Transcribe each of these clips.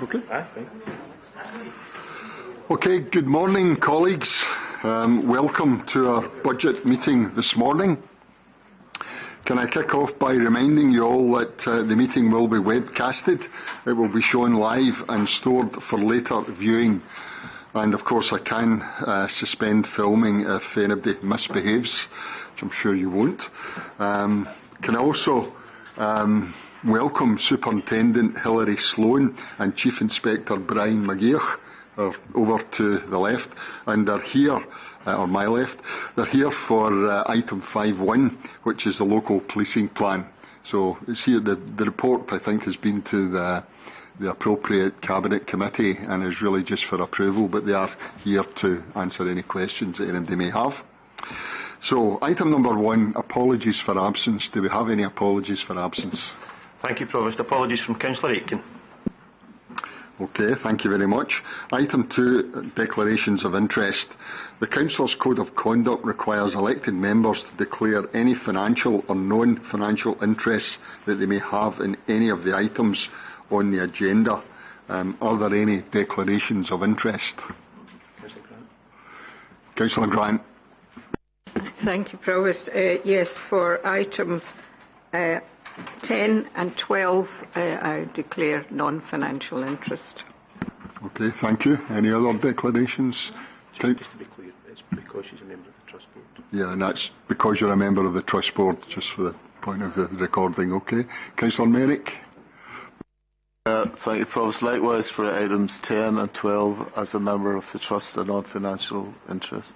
Okay. Okay, good morning, colleagues. Welcome to our budget meeting this morning. Can I kick off by reminding you all that the meeting will be webcasted. It will be shown live and stored for later viewing. And of course I can suspend filming if anybody misbehaves, which I'm sure you won't. Can I also welcome Superintendent Hilary Sloan and Chief Inspector Brian McGeoch over to the left, and they're here, or my left, they're here for item 5.1, which is the local policing plan. So it's here, the report I think has been to the appropriate Cabinet Committee and is really just for approval, but they are here to answer any questions that anybody may have. So item number 1, apologies for absence. Do we have any apologies for absence? Thank you, Provost. Apologies from Councillor Aitken. Okay, thank you very much. Item 2, declarations of interest. The Council's Code of Conduct requires elected members to declare any financial or non-financial interests that they may have in any of the items on the agenda. Are there any declarations of interest? Councillor Grant. Thank you, Provost. Yes, for items 10 and 12, I declare non-financial interest. Okay, thank you. Any other declarations? Just to be clear, it's because she's a member of the Trust Board. Yeah, and that's because you're a member of the Trust Board, just for the point of the recording. Okay. Councillor Merrick. Thank you, Provost. Likewise for items 10 and 12 as a member of the Trust and non-financial interest.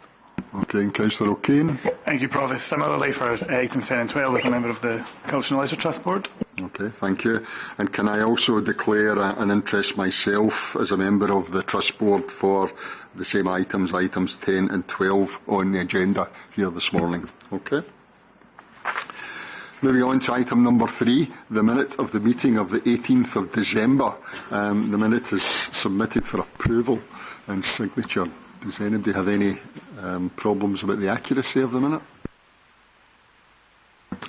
Okay, and Councillor O'Kane. Thank you, Provost. Similarly for items 10 and 12 as a member of the Culture and Leisure Trust Board. Okay, thank you. And can I also declare an interest myself as a member of the Trust Board for the same items 10 and 12 on the agenda here this morning? Okay. Moving on to item number 3, the minute of the meeting of the 18th of December. The minute is submitted for approval and signature. Does anybody have any problems about the accuracy of the minute?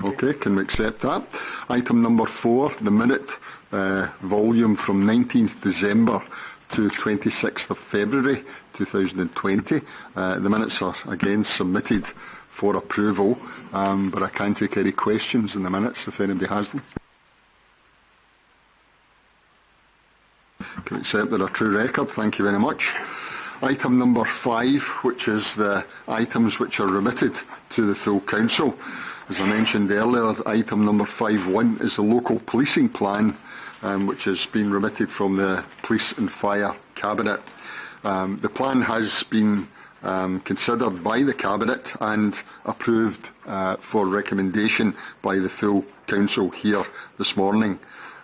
Okay, can we accept that? Item number 4, the minute volume from 19th December to 26th of February 2020. The minutes are again submitted for approval, but I can take any questions in the minutes if anybody has them. Can we accept that a true record? Thank you very much. Item number 5, which is the items which are remitted to the full Council. As I mentioned earlier, item number 5.1 is the local policing plan, which has been remitted from the Police and Fire Cabinet. The plan has been considered by the Cabinet and approved for recommendation by the full Council here this morning.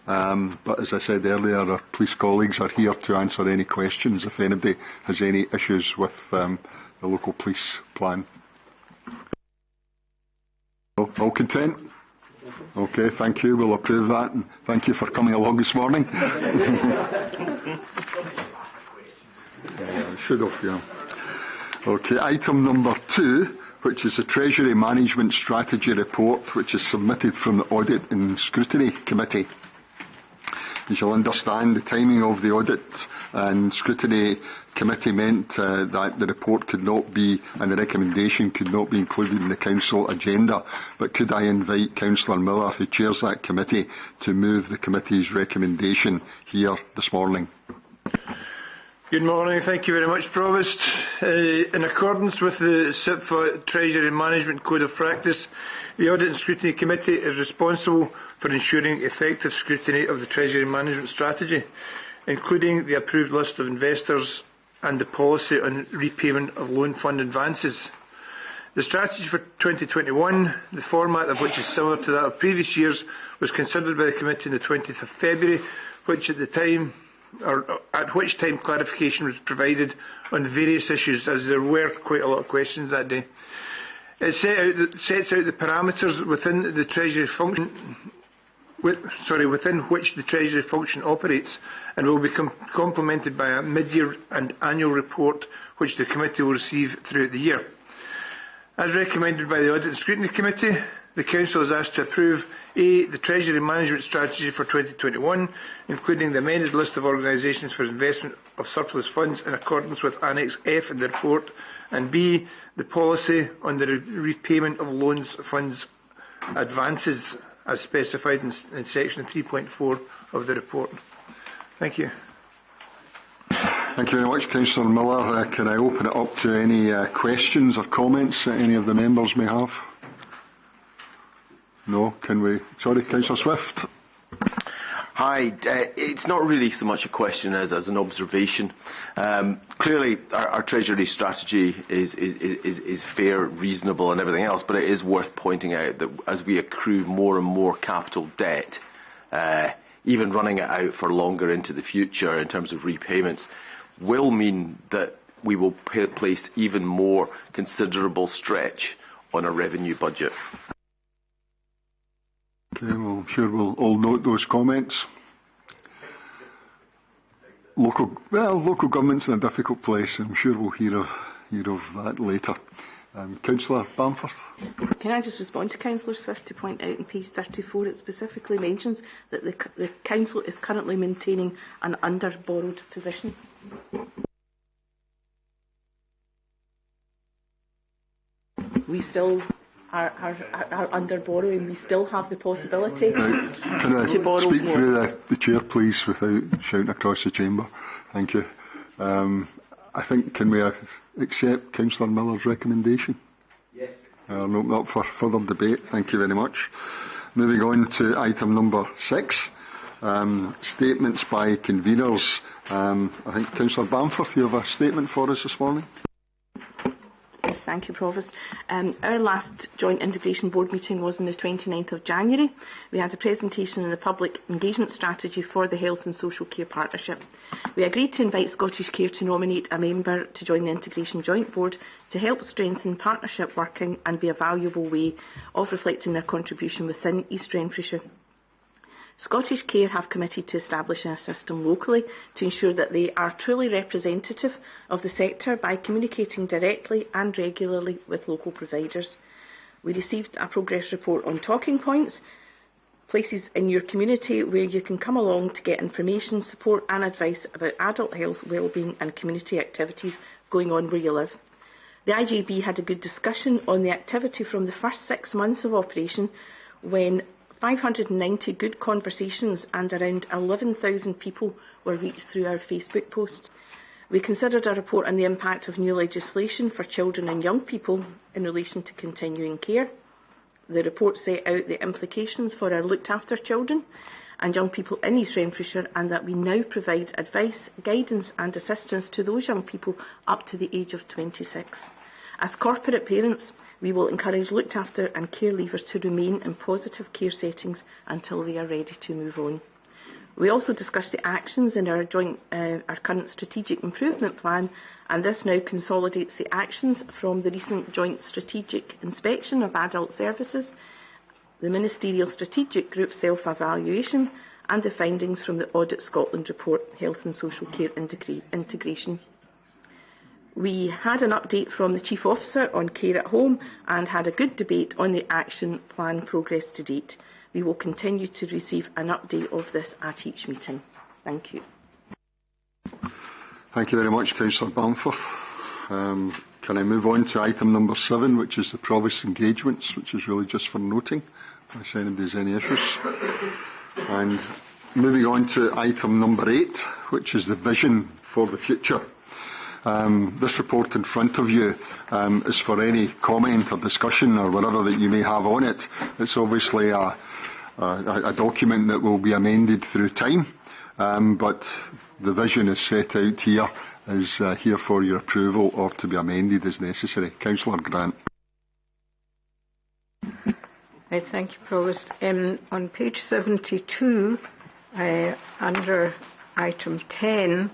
But as I said earlier, our police colleagues are here to answer any questions if anybody has any issues with the local police plan. All content? Okay, thank you. We'll approve that, and thank you for coming along this morning. Should have, yeah. Okay, item number 2, which is the Treasury Management Strategy Report, which is submitted from the Audit and Scrutiny Committee. As you'll understand, the timing of the Audit and Scrutiny Committee meant that the report could not be, and the recommendation could not be included in the Council agenda. But could I invite Councillor Miller, who chairs that committee, to move the committee's recommendation here this morning? Good morning. Thank you very much, Provost. In accordance with the SIPFA Treasury Management Code of Practice, the Audit and Scrutiny Committee is responsible for ensuring effective scrutiny of the Treasury Management Strategy, including the approved list of investors and the policy on repayment of loan fund advances. The strategy for 2021, the format of which is similar to that of previous years, was considered by the committee on the 20th of February, at which time clarification was provided on various issues, as there were quite a lot of questions that day. It sets out the parameters within the Treasury function, within which the Treasury function operates, and will be complemented by a mid-year and annual report which the committee will receive throughout the year. As recommended by the Audit and Scrutiny Committee, the Council is asked to approve A. The Treasury Management Strategy for 2021, including the amended list of organisations for investment of surplus funds in accordance with Annex F in the report, and B. The Policy on the repayment of loans, funds, advances as specified in section 3.4 of the report. Thank you. Thank you very much, Councillor Miller. Can I open it up to any questions or comments that any of the members may have? No? Can we? Sorry, Councillor Swift. Hi. It's not really so much a question as an observation. Clearly, our Treasury strategy is fair, reasonable and everything else, but it is worth pointing out that as we accrue more and more capital debt, even running it out for longer into the future in terms of repayments, will mean that we will place even more considerable stretch on a revenue budget. Okay, well, I'm sure we'll all note those comments. Local government's in a difficult place. I'm sure we'll hear of that later. Councillor Bamforth. Can I just respond to Councillor Swift to point out on page 34 it specifically mentions that the Council is currently maintaining an under-borrowed position. We still are under borrowing. We still have the possibility to borrow speak more. through the chair, please, without shouting across the chamber? Thank you. I think, can we accept Councillor Miller's recommendation? Yes. I'll open up for further debate. Thank you very much. Moving on to item number 6, statements by conveners. I think, Councillor Bamforth, you have a statement for us this morning? Yes, thank you, Provost. Our last Joint Integration Board meeting was on the 29th of January. We had a presentation on the public engagement strategy for the Health and Social Care Partnership. We agreed to invite Scottish Care to nominate a member to join the Integration Joint Board to help strengthen partnership working and be a valuable way of reflecting their contribution within East Renfrewshire. Scottish Care have committed to establishing a system locally to ensure that they are truly representative of the sector by communicating directly and regularly with local providers. We received a progress report on talking points, places in your community where you can come along to get information, support and advice about adult health, wellbeing and community activities going on where you live. The IJB had a good discussion on the activity from the first 6 months of operation, when 590 good conversations and around 11,000 people were reached through our Facebook posts. We considered a report on the impact of new legislation for children and young people in relation to continuing care. The report set out the implications for our looked after children and young people in East Renfrewshire, and that we now provide advice, guidance and assistance to those young people up to the age of 26. As corporate parents, we will encourage looked after and care leavers to remain in positive care settings until they are ready to move on. We also discussed the actions in our current strategic improvement plan, and this now consolidates the actions from the recent joint strategic inspection of adult services, the Ministerial Strategic Group self-evaluation, and the findings from the Audit Scotland report, Health and Social Care Integration. We had an update from the Chief Officer on care at home and had a good debate on the action plan progress to date. We will continue to receive an update of this at each meeting. Thank you. Thank you very much, Councillor Bamforth. Can I move on to item number 7, which is the provost engagements, which is really just for noting, unless anybody's any issues. And moving on to item number 8, which is the vision for the future. This report in front of you is for any comment or discussion or whatever that you may have on it. It's obviously a document that will be amended through time, but the vision is set out here, is here for your approval or to be amended as necessary. Councillor Grant. Thank you, Provost. On page 72, under item 10,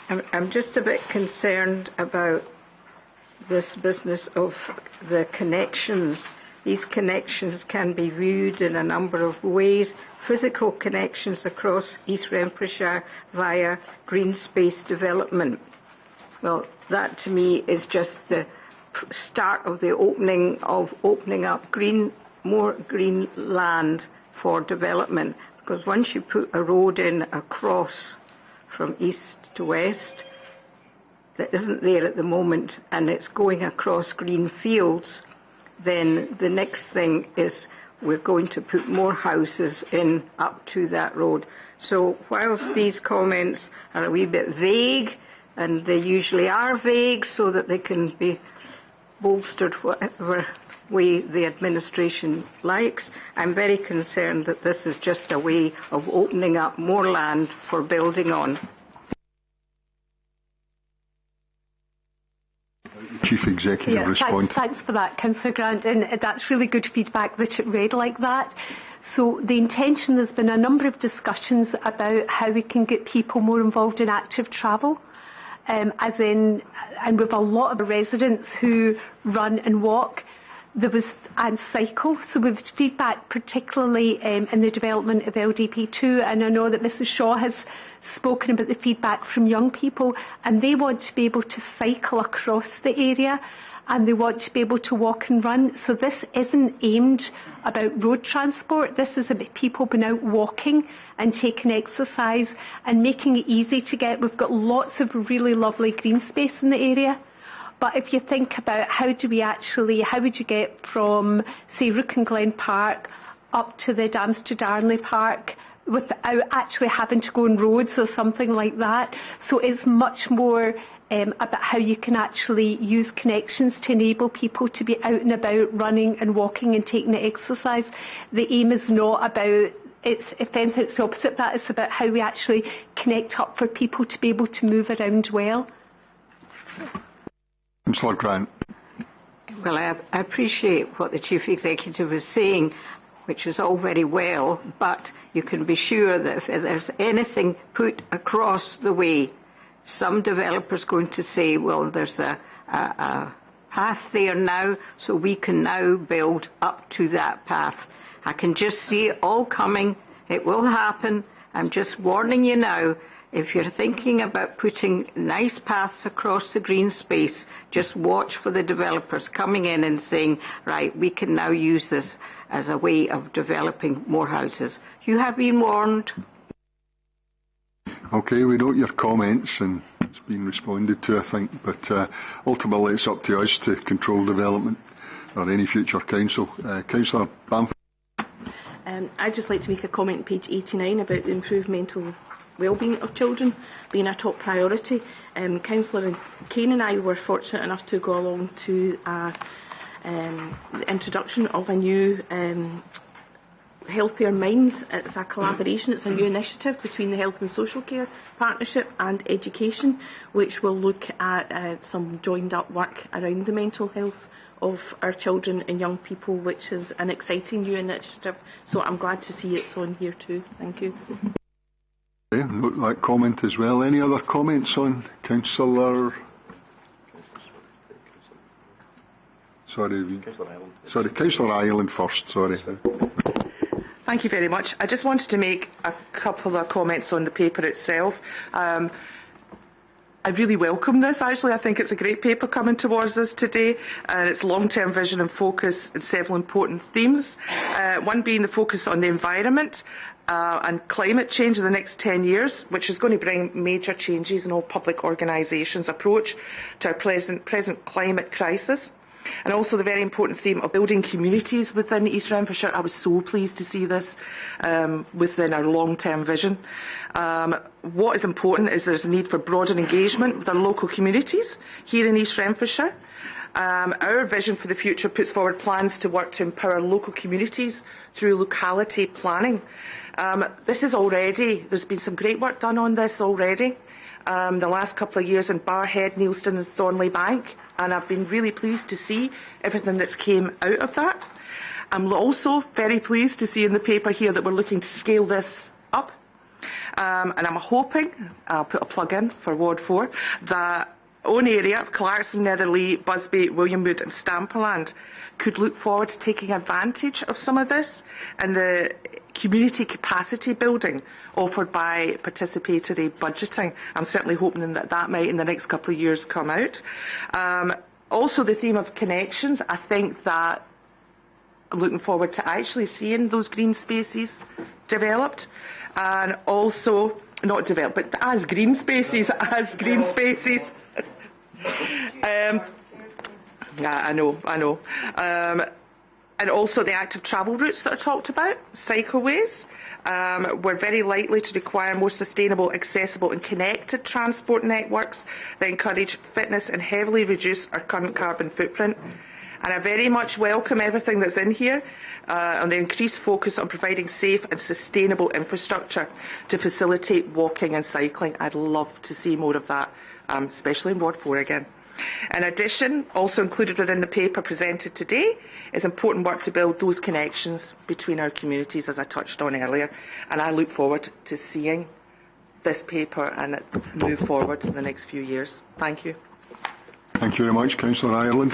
I'm just a bit concerned about this business of the connections. These connections can be viewed in a number of ways. Physical connections across East Renfrewshire via green space development. Well, that to me is just the start of the opening up green more green land for development, because once you put a road in across from east to west that isn't there at the moment, and it's going across green fields, then the next thing is we're going to put more houses in up to that road. So whilst these comments are a wee bit vague, and they usually are vague so that they can be bolstered whatever way the administration likes, I'm very concerned that this is just a way of opening up more land for building on. Chief Executive respond. Thanks for that, Councillor Grant, and that's really good feedback that it read like that. So the intention, there's been a number of discussions about how we can get people more involved in active travel, and we've a lot of residents who run and walk. And cycle. So we've feedback particularly in the development of LDP2, and I know that Mrs Shaw has spoken about the feedback from young people, and they want to be able to cycle across the area, and they want to be able to walk and run. So this isn't aimed about road transport. This is about people being out walking and taking exercise and making it easy to get. We've got lots of really lovely green space in the area. But if you think about how would you get from, say, Rook and Glen Park up to the Dams to Darnley Park without actually having to go on roads or something like that? So it's much more about how you can actually use connections to enable people to be out and about running and walking and taking the exercise. The aim is not about, if anything, it's the opposite of that. It's about how we actually connect up for people to be able to move around well. Councillor Grant. Well, I appreciate what the Chief Executive is saying, which is all very well, but you can be sure that if there's anything put across the way, some developer's going to say, well, there's a path there now, so we can now build up to that path. I can just see it all coming. It will happen. I'm just warning you now. If you're thinking about putting nice paths across the green space, just watch for the developers coming in and saying, right, we can now use this as a way of developing more houses. You have been warned. Okay, we note your comments and it's been responded to, I think, but ultimately it's up to us to control development or any future council. Councillor Bamford. I'd just like to make a comment on page 89 about the improved mental wellbeing of children being a top priority. Councillor Kane and I were fortunate enough to go along to the introduction of a new Healthier Minds. It's a collaboration, it's a new initiative between the Health and Social Care Partnership and Education, which will look at some joined up work around the mental health of our children and young people, which is an exciting new initiative. So I'm glad to see it's on here too. Thank you. Okay, note that comment as well. Any other comments on Councillor? Councillor Ireland first. Sorry. Thank you very much. I just wanted to make a couple of comments on the paper itself. I really welcome this, actually. I think it's a great paper coming towards us today, and it's long-term vision and focus in several important themes. One being the focus on the environment and climate change in the next 10 years, which is going to bring major changes in all public organisations' approach to our present climate crisis. And also the very important theme of building communities within East Renfrewshire. I was so pleased to see this within our long-term vision. What is important is there's a need for broader engagement with our local communities here in East Renfrewshire. Our vision for the future puts forward plans to work to empower local communities through locality planning. There's been some great work done on this already. The last couple of years in Barhead, Neilston and Thornley Bank, and I've been really pleased to see everything that's came out of that. I'm also very pleased to see in the paper here that we're looking to scale this up, and I'm hoping, I'll put a plug in for Ward 4, that own area of Clarkson, Netherley, Busby, Williamwood and Stamperland could look forward to taking advantage of some of this and the community capacity building offered by participatory budgeting. I'm certainly hoping that that might in the next couple of years come out. Also the theme of connections. I think that I'm looking forward to actually seeing those green spaces developed, and also not developed, but as green spaces, I know. And also the active travel routes that are talked about, cycleways. We're very likely to require more sustainable, accessible and connected transport networks that encourage fitness and heavily reduce our current carbon footprint. And I very much welcome everything that's in here on the increased focus on providing safe and sustainable infrastructure to facilitate walking and cycling. I'd love to see more of that, especially in Ward 4 again. In addition, also included within the paper presented today is important work to build those connections between our communities, as I touched on earlier, and I look forward to seeing this paper and it move forward in the next few years. Thank you. Thank you very much, Councillor Ireland.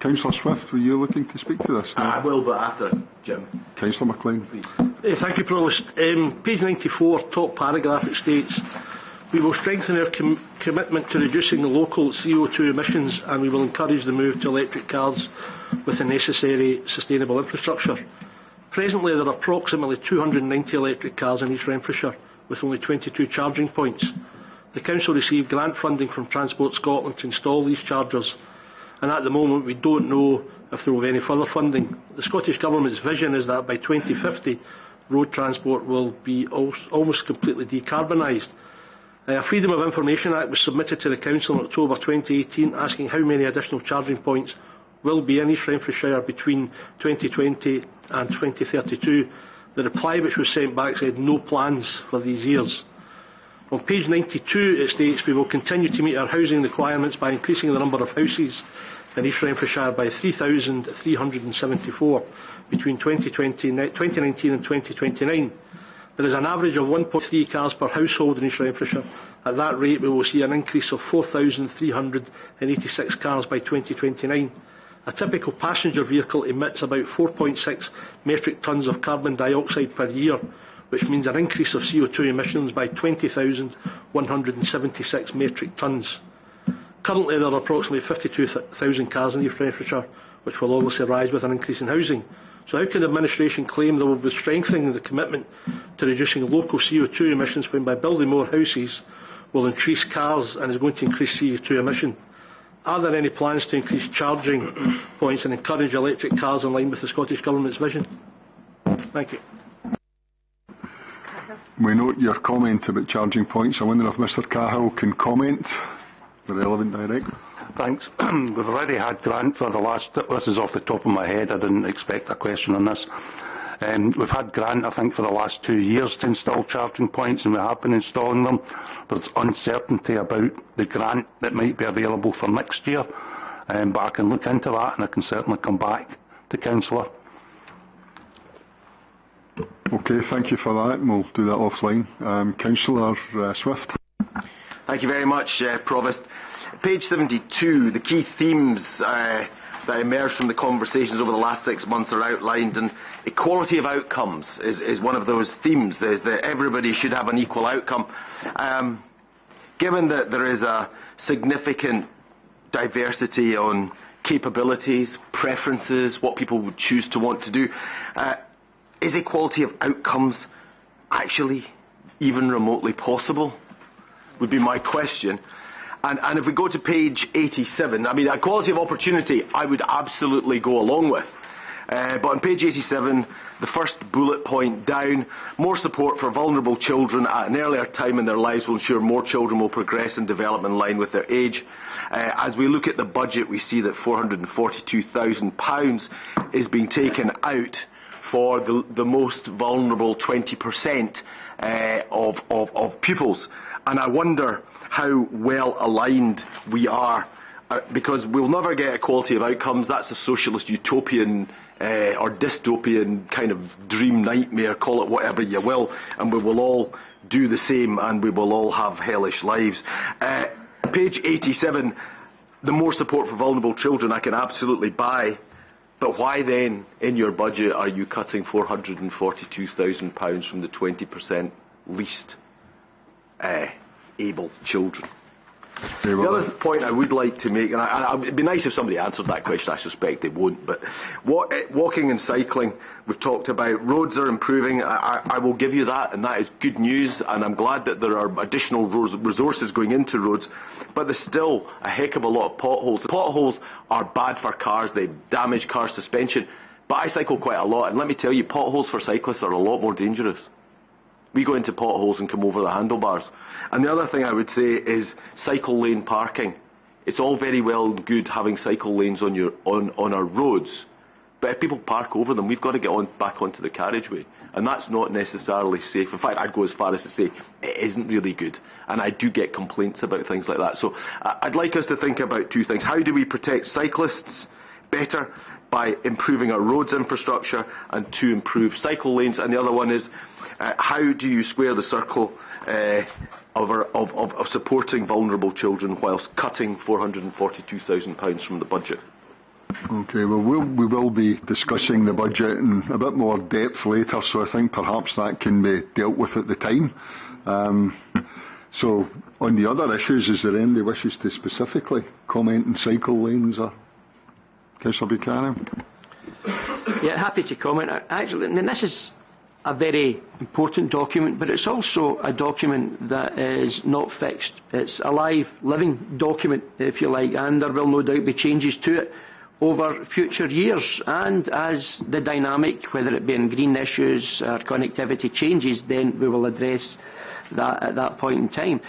Councillor Swift, were you looking to speak to this? No? I will, but after Jim. Councillor MacLean, please. Thank you, Provost. Page 94, top paragraph, it states, "We will strengthen our commitment to reducing the local CO2 emissions, and we will encourage the move to electric cars with the necessary sustainable infrastructure." Presently, there are approximately 290 electric cars in East Renfrewshire, with only 22 charging points. The Council received grant funding from Transport Scotland to install these chargers, and at the moment we don't know if there will be any further funding. The Scottish Government's vision is that by 2050, road transport will be almost completely decarbonised. A Freedom of Information Act was submitted to the Council in October 2018 asking how many additional charging points will be in East Renfrewshire between 2020 and 2032. The reply which was sent back said no plans for these years. On page 92 it states, "We will continue to meet our housing requirements by increasing the number of houses in East Renfrewshire by 3,374 between 2019 and 2029. There is an average of 1.3 cars per household in East Renfrewshire. At that rate, we will see an increase of 4,386 cars by 2029. A typical passenger vehicle emits about 4.6 metric tonnes of carbon dioxide per year, which means an increase of CO2 emissions by 20,176 metric tonnes. Currently, there are approximately 52,000 cars in East Renfrewshire, which will obviously rise with an increase in housing. So how can the administration claim there will be strengthening the commitment to reducing local CO2 emissions when by building more houses will increase cars and is going to increase CO2 emission? Are there any plans to increase charging points and encourage electric cars in line with the Scottish Government's vision? Thank you. We note your comment about charging points. I wonder if Mr Cahill can comment, the relevant director. Thanks. We've already had grant for the last, this is off the top of my head, I didn't expect a question on this. We've had grant, I think, for the last 2 years to install charging points, and we have been installing them. There's uncertainty about the grant that might be available for next year, but I can look into that and I can certainly come back to Councillor. Okay, thank you for that, and we'll do that offline. Councillor Swift. Thank you very much, Provost. Page 72, the key themes that emerged from the conversations over the last 6 months are outlined, and equality of outcomes is one of those themes, is that everybody should have an equal outcome. Given that there is a significant diversity on capabilities, preferences, what people would choose to want to do, is equality of outcomes actually even remotely possible? Would be my question. And if we go to page 87, I mean, equality of opportunity, I would absolutely go along with. But on page 87, the first bullet point down, more support for vulnerable children at an earlier time in their lives will ensure more children will progress and develop in line with their age. As we look at the budget, we see that £442,000 is being taken out for the most vulnerable 20% of pupils. And I wonder how well aligned we are, because we'll never get equality of outcomes. That's a socialist utopian or dystopian kind of dream nightmare, call it whatever you will, and we will all do the same and we will all have hellish lives. Page 87, the more support for vulnerable children I can absolutely buy, but why then in your budget are you cutting £442,000 from the 20% least able children? Very The well. other point I would like to make, and it'd be nice if somebody answered that question, I suspect they won't, but walking and cycling, we've talked about, roads are improving, I will give you that, and that is good news, and I'm glad that there are additional resources going into roads, but there's still a heck of a lot of potholes. The potholes are bad for cars, they damage car suspension, but I cycle quite a lot, and let me tell you, potholes for cyclists are a lot more dangerous. We go into potholes and come over the handlebars. And the other thing I would say is cycle lane parking. It's all very well and good having cycle lanes on our roads, but if people park over them, we've got to get back onto the carriageway, and that's not necessarily safe. In fact, I'd go as far as to say it isn't really good, and I do get complaints about things like that. So I'd like us to think about two things. How do we protect cyclists better? By improving our roads infrastructure, and to improve cycle lanes. And the other one is, how do you square the circle of supporting vulnerable children whilst cutting £442,000 from the budget? Okay, well, we will be discussing the budget in a bit more depth later, so I think perhaps that can be dealt with at the time. So, on the other issues, is there any wishes to specifically comment on cycle lanes or Councillor Buchanan? Yeah, happy to comment. Actually, I mean, this is a very important document, but it's also a document that is not fixed. It's a live, living document, if you like, and there will no doubt be changes to it over future years. And as the dynamic, whether it be in green issues or connectivity, changes, then we will address that at that point in time.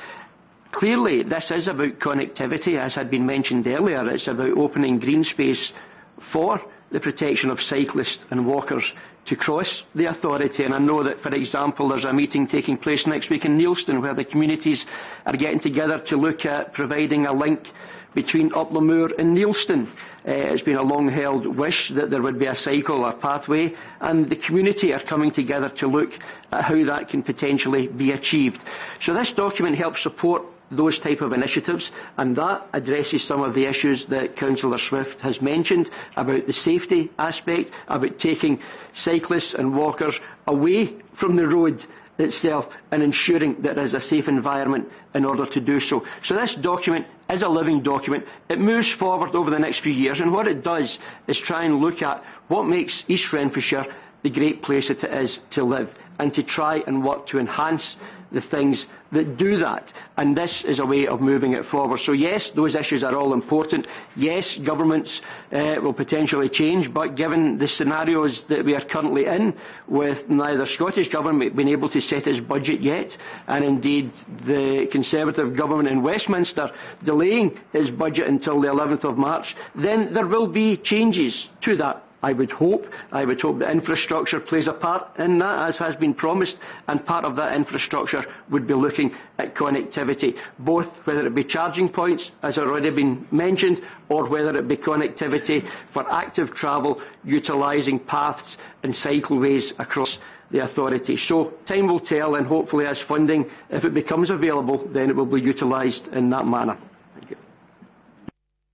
Clearly, this is about connectivity, as had been mentioned earlier. It's about opening green space for the protection of cyclists and walkers to cross the authority. And I know that, for example, there's a meeting taking place next week in Neilston where the communities are getting together to look at providing a link between Uplandmoor and Neilston. It's been a long-held wish that there would be a cycle or pathway, and the community are coming together to look at how that can potentially be achieved. So this document helps support those type of initiatives, and that addresses some of the issues that Councillor Swift has mentioned about the safety aspect, about taking cyclists and walkers away from the road itself and ensuring that there is a safe environment in order to do so. So this document is a living document. It moves forward over the next few years, and what it does is try and look at what makes East Renfrewshire the great place that it is to live, and to try and work to enhance the things that do that. And this is a way of moving it forward. So yes, those issues are all important. Yes, governments will potentially change, but given the scenarios that we are currently in, with neither Scottish Government being able to set its budget yet, and indeed the Conservative Government in Westminster delaying its budget until the 11th of March, then there will be changes to that. I would hope that infrastructure plays a part in that, as has been promised, and part of that infrastructure would be looking at connectivity, both whether it be charging points, as already been mentioned, or whether it be connectivity for active travel, utilising paths and cycleways across the authority. So time will tell, and hopefully as funding, if it becomes available, then it will be utilised in that manner. Thank you.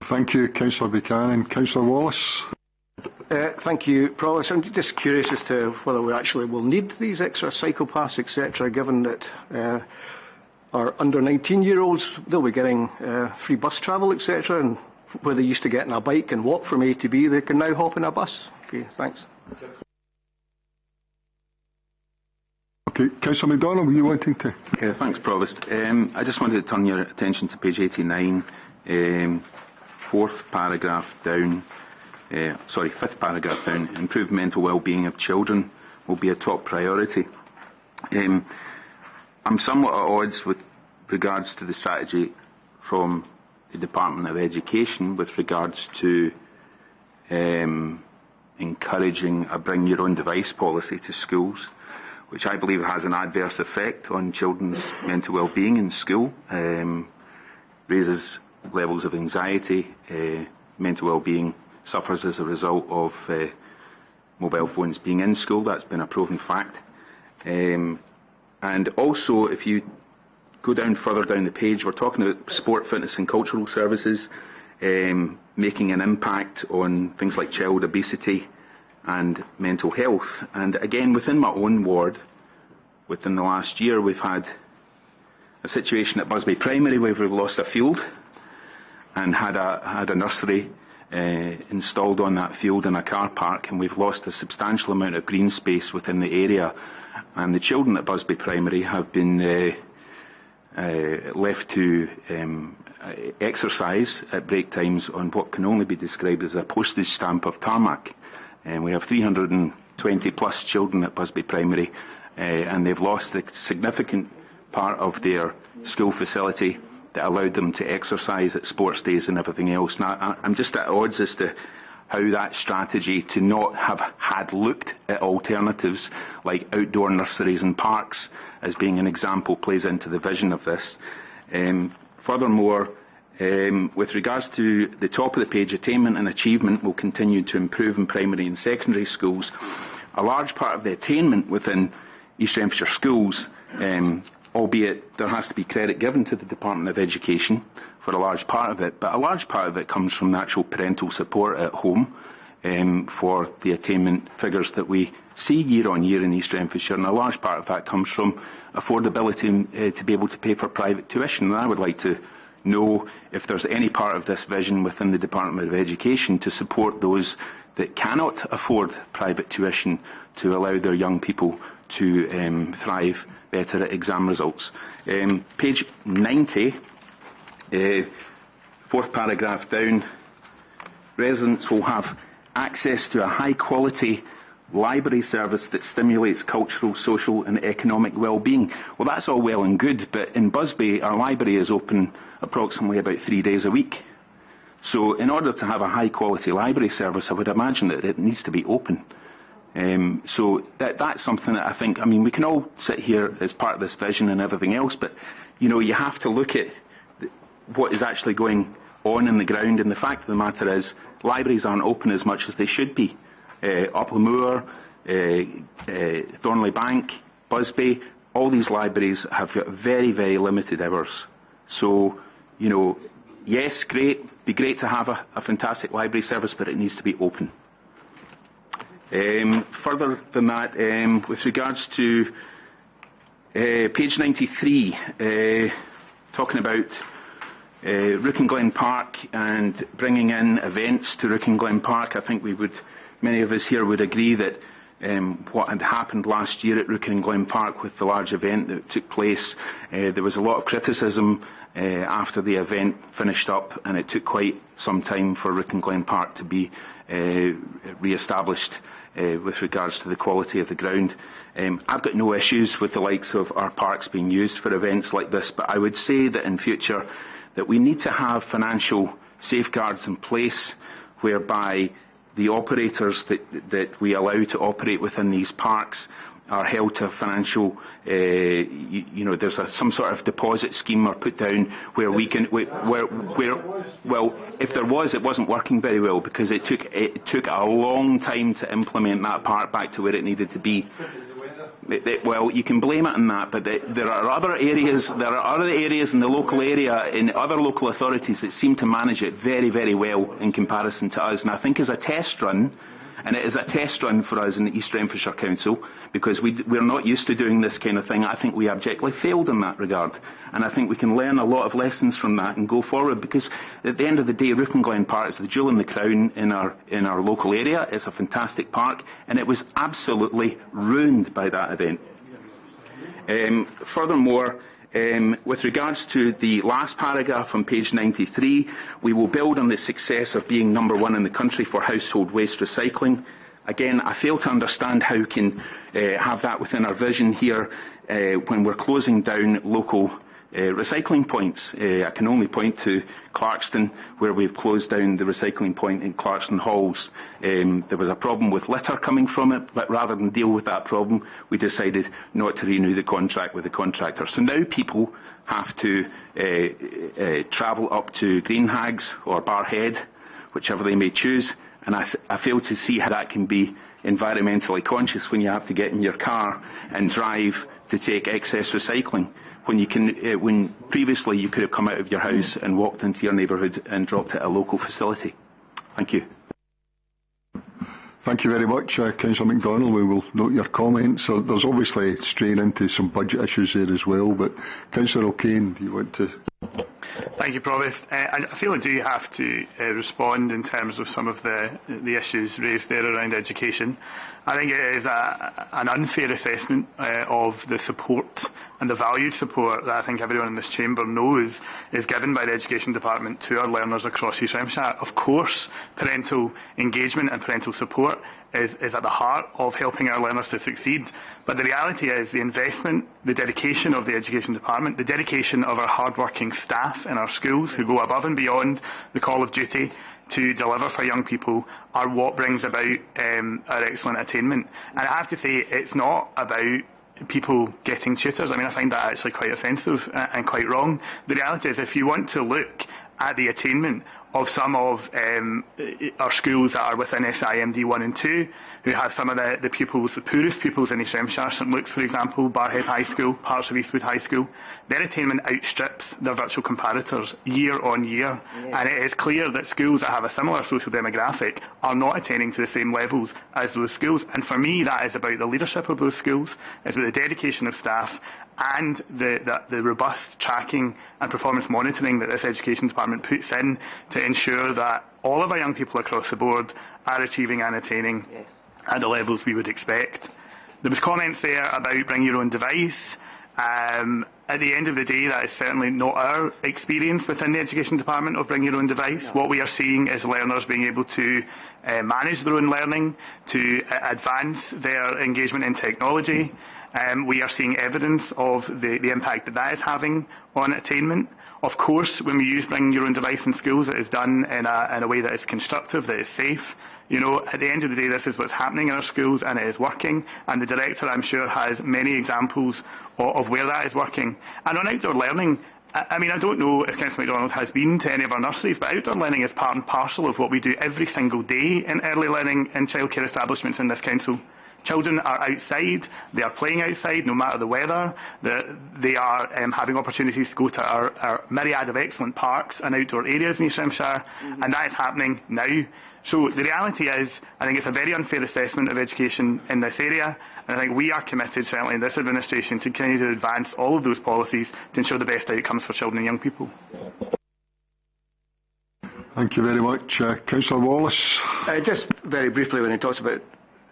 Thank you, Councillor Buchanan. Councillor Wallace. Thank you, Provost. I'm just curious as to whether we actually will need these extra cycle paths, etc., given that our under 19-year-olds, they'll be getting free bus travel, etc., and where they used to get on a bike and walk from A to B, they can now hop in a bus. Okay, thanks. Okay, Councillor MacDonald, were you wanting to? Thanks, Provost. I just wanted to turn your attention to page 89, fifth paragraph down. Improved mental well-being of children will be a top priority. I'm somewhat at odds with regards to the strategy from the Department of Education with regards to encouraging a bring-your-own-device policy to schools, which I believe has an adverse effect on children's mental well-being in school, raises levels of anxiety, mental well-being suffers as a result of mobile phones being in school. That's been a proven fact. And also, if you go down further down the page, we're talking about sport, fitness and cultural services, making an impact on things like child obesity and mental health. And again, within my own ward, within the last year, we've had a situation at Busby Primary where we've lost a field and had a nursery installed on that field in a car park, and we've lost a substantial amount of green space within the area. And the children at Busby Primary have been left to exercise at break times on what can only be described as a postage stamp of tarmac. And we have 320 plus children at Busby Primary, and they've lost a significant part of their school facility that allowed them to exercise at sports days and everything else. Now, I'm just at odds as to how that strategy to not have had looked at alternatives like outdoor nurseries and parks as being an example plays into the vision of this. Furthermore, with regards to the top of the page, attainment and achievement will continue to improve in primary and secondary schools. A large part of the attainment within East Renfisher schools, albeit there has to be credit given to the Department of Education for a large part of it, but a large part of it comes from natural parental support at home for the attainment figures that we see year on year in East Renfisher, and a large part of that comes from affordability to be able to pay for private tuition. And I would like to know if there's any part of this vision within the Department of Education to support those that cannot afford private tuition to allow their young people to thrive better at exam results. Page 90, fourth paragraph down, residents will have access to a high quality library service that stimulates cultural, social and economic well-being. Well, that's all well and good, but in Busby our library is open approximately about 3 days a week. So in order to have a high quality library service, I would imagine that it needs to be open. So that's something that I think, I mean, we can all sit here as part of this vision and everything else, but you have to look at what is actually going on in the ground, and the fact of the matter is libraries aren't open as much as they should be. Upland Thornley Bank, Busby, all these libraries have got very, very limited hours. So, yes, great, be great to have a fantastic library service, but it needs to be open. Further than that, with regards to page 93, talking about Rook and Glen Park and bringing in events to Rook and Glen Park, I think many of us here would agree that what had happened last year at Rook and Glen Park with the large event that took place, there was a lot of criticism after the event finished up, and it took quite some time for Rook and Glen Park to be re-established with regards to the quality of the ground. I've got no issues with the likes of our parks being used for events like this, but I would say that in future that we need to have financial safeguards in place whereby the operators that we allow to operate within these parks are held to financial, there's some sort of deposit scheme or put down where we can, well, if there was, it wasn't working very well because it took a long time to implement that park back to where it needed to be. Well, you can blame it on that, but there are other areas in the local area, in other local authorities that seem to manage it very, very well in comparison to us. And I think as a test run, and it is a test run for us in the East Renfisher Council, because we're not used to doing this kind of thing. I think we abjectly failed in that regard. And I think we can learn a lot of lessons from that and go forward, because at the end of the day, Rook and Glen Park is the jewel in the crown in our local area. It's a fantastic park, and it was absolutely ruined by that event. Furthermore, with regards to the last paragraph on page 93, we will build on the success of being number one in the country for household waste recycling. Again, I fail to understand how we can have that within our vision here when we're closing down local recycling points. I can only point to Clarkston, where we've closed down the recycling point in Clarkston Halls. There was a problem with litter coming from it, but rather than deal with that problem, we decided not to renew the contract with the contractor. So now people have to travel up to Greenhags or Barrhead, whichever they may choose, and I fail to see how that can be environmentally conscious when you have to get in your car and drive to take excess recycling. When previously you could have come out of your house and walked into your neighbourhood and dropped it at a local facility. Thank you. Thank you very much, Councillor MacDonald. We will note your comments. So there's obviously straying into some budget issues there as well, but Councillor O'Kane, do you want to? Thank you, Provost. I feel I do have to respond in terms of some of the issues raised there around education. I think it is an unfair assessment of the support and the valued support that I think everyone in this chamber knows is given by the Education Department to our learners across East Renfrewshire. Of course, parental engagement and parental support is at the heart of helping our learners to succeed. But the reality is the investment, the dedication of the Education Department, the dedication of our hard-working staff in our schools who go above and beyond the call of duty to deliver for young people are what brings about our excellent attainment. And I have to say, it's not about people getting tutors. I mean, I find that actually quite offensive and quite wrong. The reality is, if you want to look at the attainment of some of our schools that are within SIMD 1 and 2, who have some of the pupils, the poorest pupils in East Renfrewshire, St Luke's, for example, Barhead High School, parts of Eastwood High School, their attainment outstrips their virtual comparators year on year. Yeah. And it is clear that schools that have a similar social demographic are not attaining to the same levels as those schools. And for me, that is about the leadership of those schools, it's about the dedication of staff, and the robust tracking and performance monitoring that this Education Department puts in to ensure that all of our young people across the board are achieving and attaining at the levels we would expect. There was comments there about bring your own device. At the end of the day, that is certainly not our experience within the Education Department of bring your own device. No. What we are seeing is learners being able to manage their own learning, to advance their engagement in technology. We are seeing evidence of the impact that is having on attainment. Of course, when we use bring your own device in schools, it is done in a way that is constructive, that is safe. You know, at the end of the day, this is what's happening in our schools, and it is working. And the director, I'm sure, has many examples of where that is working. And on outdoor learning, I mean, I don't know if Councillor MacDonald has been to any of our nurseries, but outdoor learning is part and parcel of what we do every single day in early learning and childcare establishments in this council. Children are outside, they are playing outside no matter the weather, they are having opportunities to go to our myriad of excellent parks and outdoor areas in East Renfrewshire, and that is happening now. So the reality is, I think it's a very unfair assessment of education in this area, and I think we are committed, certainly in this administration, to continue to advance all of those policies to ensure the best outcomes for children and young people. Thank you very much. Councillor Wallace. Just very briefly, when he talks about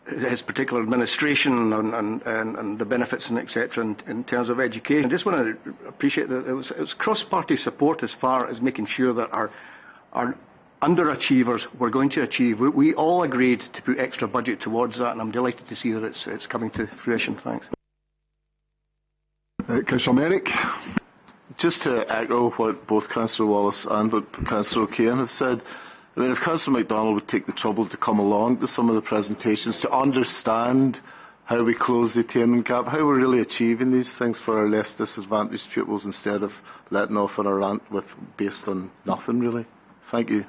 his particular administration and the benefits and etc. in terms of education, I just want to appreciate that it was cross-party support as far as making sure that our underachievers were going to achieve. We all agreed to put extra budget towards that, and I'm delighted to see that it's coming to fruition. Thanks. Councillor Merrick. Just to echo what both Councillor Wallace and what Councillor O'Kane have said, I mean, if Councillor MacDonald would take the trouble to come along to some of the presentations to understand how we close the attainment gap, how we're really achieving these things for our less disadvantaged pupils instead of letting off on a rant based on nothing, really. Thank you.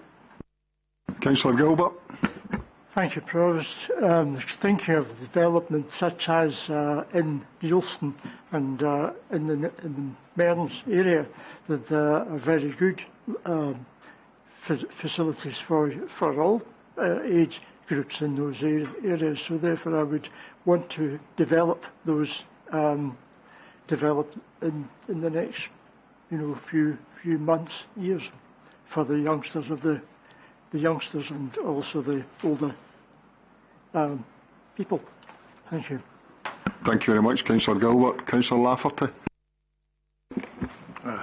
Councillor Gilbert. Thank you, Provost. Thinking of development such as in Nielsen and in the Mearns area, that are very good facilities for all age groups in those areas. So therefore I would want to develop those develop in the next few months, years, for the youngsters and also the older people. Thank you. Thank you very much, Councillor Gilbert. Councillor Lafferty.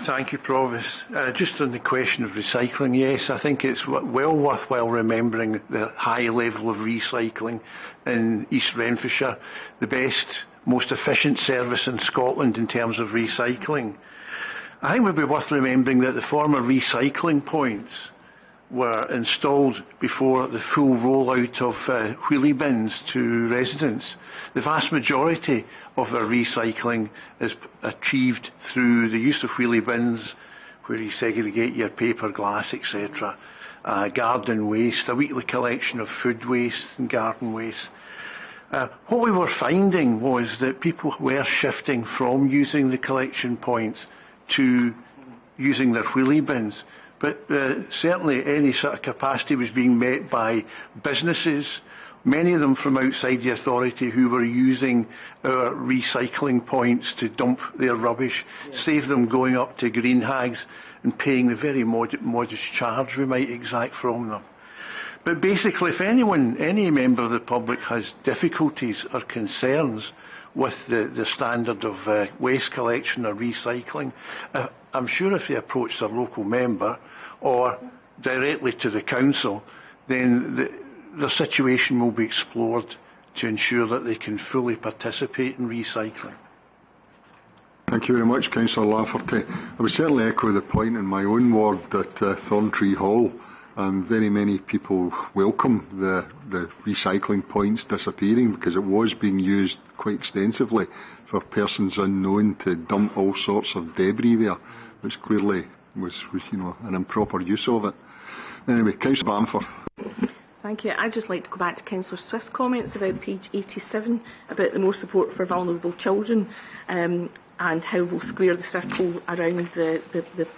Thank you, Provost. Just on the question of recycling, yes, I think it's well worthwhile remembering the high level of recycling in East Renfrewshire, the best, most efficient service in Scotland in terms of recycling. I think it would be worth remembering that the former recycling points were installed before the full rollout of wheelie bins to residents. The vast majority of our recycling is achieved through the use of wheelie bins, where you segregate your paper, glass, etc. Garden waste, a weekly collection of food waste and garden waste. What we were finding was that people were shifting from using the collection points to using their wheelie bins. But certainly any sort of capacity was being met by businesses many of them from outside the authority, who were using our recycling points to dump their rubbish, save them going up to Green Hags and paying the very modest charge we might exact from them. But basically, if any member of the public has difficulties or concerns with the standard of waste collection or recycling, I'm sure if they approach their local member or directly to the council, then the situation will be explored to ensure that they can fully participate in recycling. Thank you very much, Councillor Lafferty. I would certainly echo the point in my own ward at Thorntree Hall. Very many people welcome the recycling points disappearing, because it was being used quite extensively for persons unknown to dump all sorts of debris there, which clearly was an improper use of it. Anyway, Councillor Bamforth. Thank you. I'd just like to go back to Councillor Swift's comments about page 87, about the more support for vulnerable children, and how we'll square the circle around the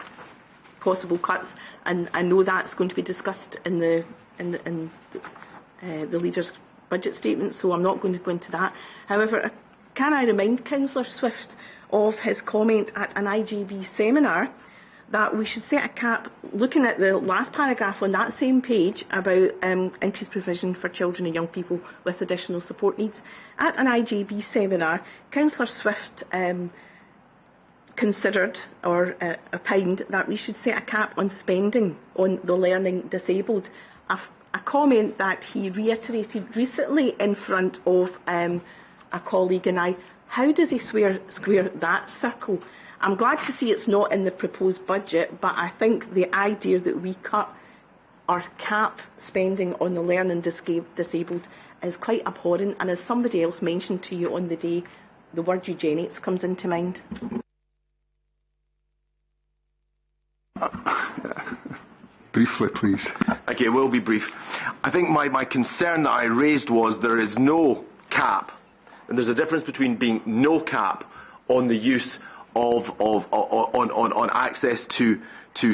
possible cuts. And I know that's going to be discussed in the leader's budget statement, so I'm not going to go into that. However, can I remind Councillor Swift of his comment at an IJB seminar that we should set a cap, looking at the last paragraph on that same page about increased provision for children and young people with additional support needs. At an IJB seminar, Councillor Swift considered or opined that we should set a cap on spending on the learning disabled, a comment that he reiterated recently in front of a colleague and I. How does he square that circle? I'm glad to see it's not in the proposed budget, but I think the idea that we cut or cap spending on the learning disabled is quite abhorrent. And as somebody else mentioned to you on the day, the word eugenics comes into mind. Briefly, please. Okay, it will be brief. I think my concern that I raised was there is no cap, and there's a difference between being no cap on the use on access to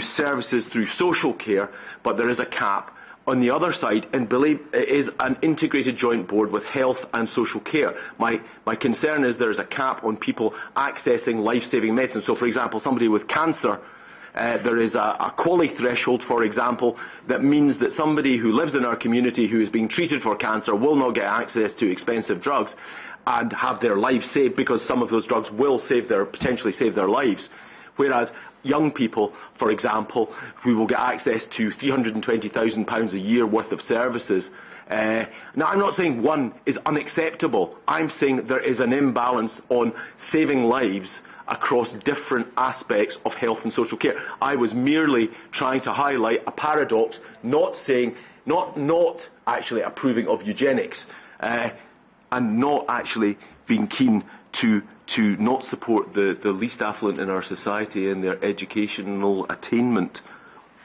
services through social care, but there is a cap on the other side, and believe it is an integrated joint board with health and social care. My concern is there is a cap on people accessing life-saving medicine. So, for example, somebody with cancer, there is a QALY threshold, for example, that means that somebody who lives in our community who is being treated for cancer will not get access to expensive drugs and have their lives saved, because some of those drugs will potentially save their lives. Whereas young people, for example, who will get access to £320,000 a year worth of services. Now, I'm not saying one is unacceptable. I'm saying there is an imbalance on saving lives across different aspects of health and social care. I was merely trying to highlight a paradox, not actually approving of eugenics, and not actually being keen to not support the least affluent in our society in their educational attainment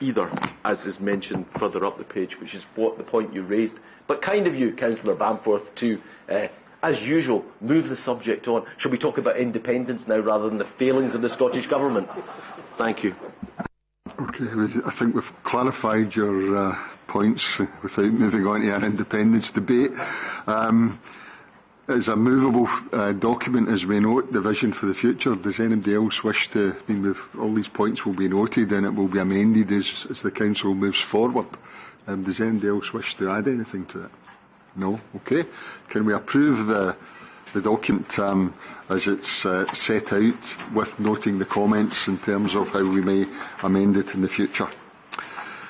either, as is mentioned further up the page, which is what the point you raised. But kind of you, Councillor Bamforth, to, as usual, move the subject on. Shall we talk about independence now rather than the failings of the Scottish Government? Thank you. Okay, I think we've clarified your points without moving on to our independence debate. It's a movable document, as we note, the vision for the future. Does anybody else wish to, all these points will be noted and it will be amended as the Council moves forward. Does anybody else wish to add anything to it? No? Okay. Can we approve the document as it's set out, with noting the comments in terms of how we may amend it in the future?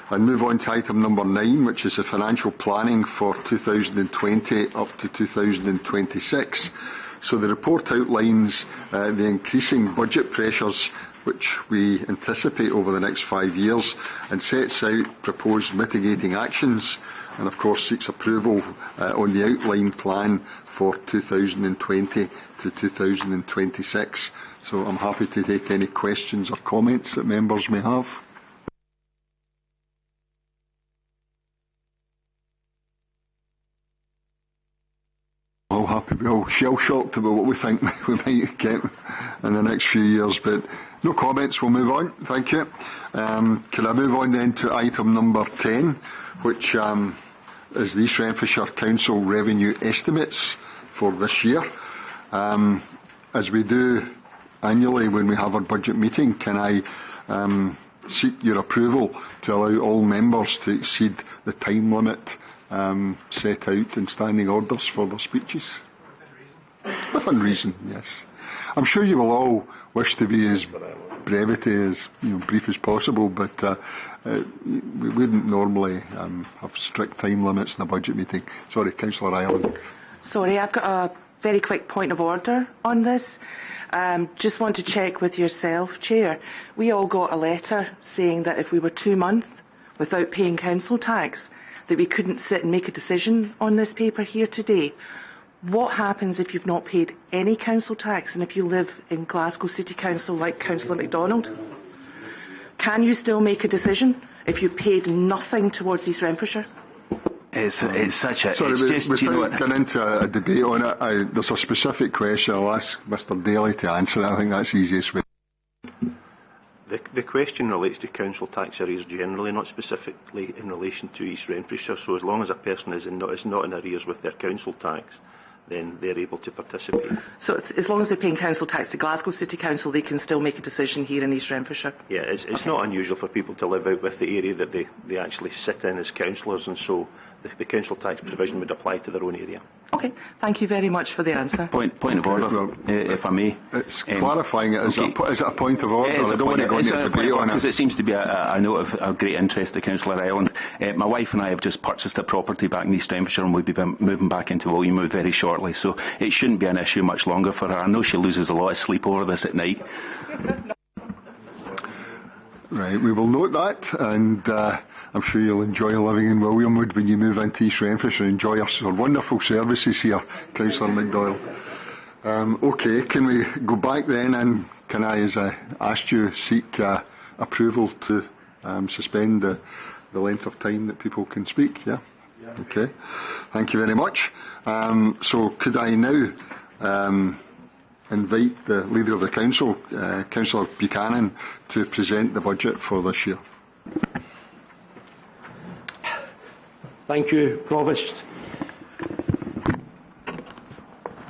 And move on to item number 9, which is the financial planning for 2020 up to 2026. So the report outlines the increasing budget pressures which we anticipate over the next 5 years, and sets out proposed mitigating actions, and of course seeks approval on the outline plan for 2020 to 2026. So I'm happy to take any questions or comments that members may have. All happy, we're all shell-shocked about what we think we might get in the next few years, but no comments, we'll move on. Thank you. Can I move on then to item number 10, which is the East Renfrewshire Council revenue estimates for this year. As we do annually when we have our budget meeting, can I seek your approval to allow all members to exceed the time limit set out in standing orders for their speeches? Within reason, yes. I'm sure you will all wish to be as brief as possible, but we wouldn't normally have strict time limits in a budget meeting. Sorry, Councillor Ireland. Sorry, I've got a very quick point of order on this. Just want to check with yourself, Chair. We all got a letter saying that if we were 2 months without paying council tax, that we couldn't sit and make a decision on this paper here today. What happens if you've not paid any council tax and if you live in Glasgow City Council like Councillor MacDonald? Can you still make a decision if you paid nothing towards East Renfrewshire? It's such a... Sorry, it's just, without getting into a debate on it, there's a specific question. I'll ask Mr Daly to answer it. I think that's the easiest way. The question relates to council tax arrears generally, not specifically in relation to East Renfrewshire. So as long as a person is not in arrears with their council tax, then they're able to participate. So as long as they're paying council tax to Glasgow City Council, they can still make a decision here in East Renfrewshire? Yeah, it's not unusual for people to live out with the area that they actually sit in as councillors, and so the council tax provision would apply to their own area. Okay, thank you very much for the answer. Point of order, if I may. It's clarifying it. Is it a point of order? Yeah, I don't want to go into a debate on it. Because it seems to be a note of great interest to Councillor Ireland. My wife and I have just purchased a property back in East Renfrewshire, and we'll be moving back into Williamwood very shortly, so it shouldn't be an issue much longer for her. I know she loses a lot of sleep over this at night. Right, we will note that, and I'm sure you'll enjoy living in Williamwood when you move into East Renfrewshire and enjoy our wonderful services here, Councillor McDoyle. Okay, can we go back then, and can I, as I asked you, seek approval to suspend the length of time that people can speak? Yeah? Okay, thank you very much. So could I now invite the Leader of the Council, Councillor Buchanan, to present the budget for this year. Thank you, Provost.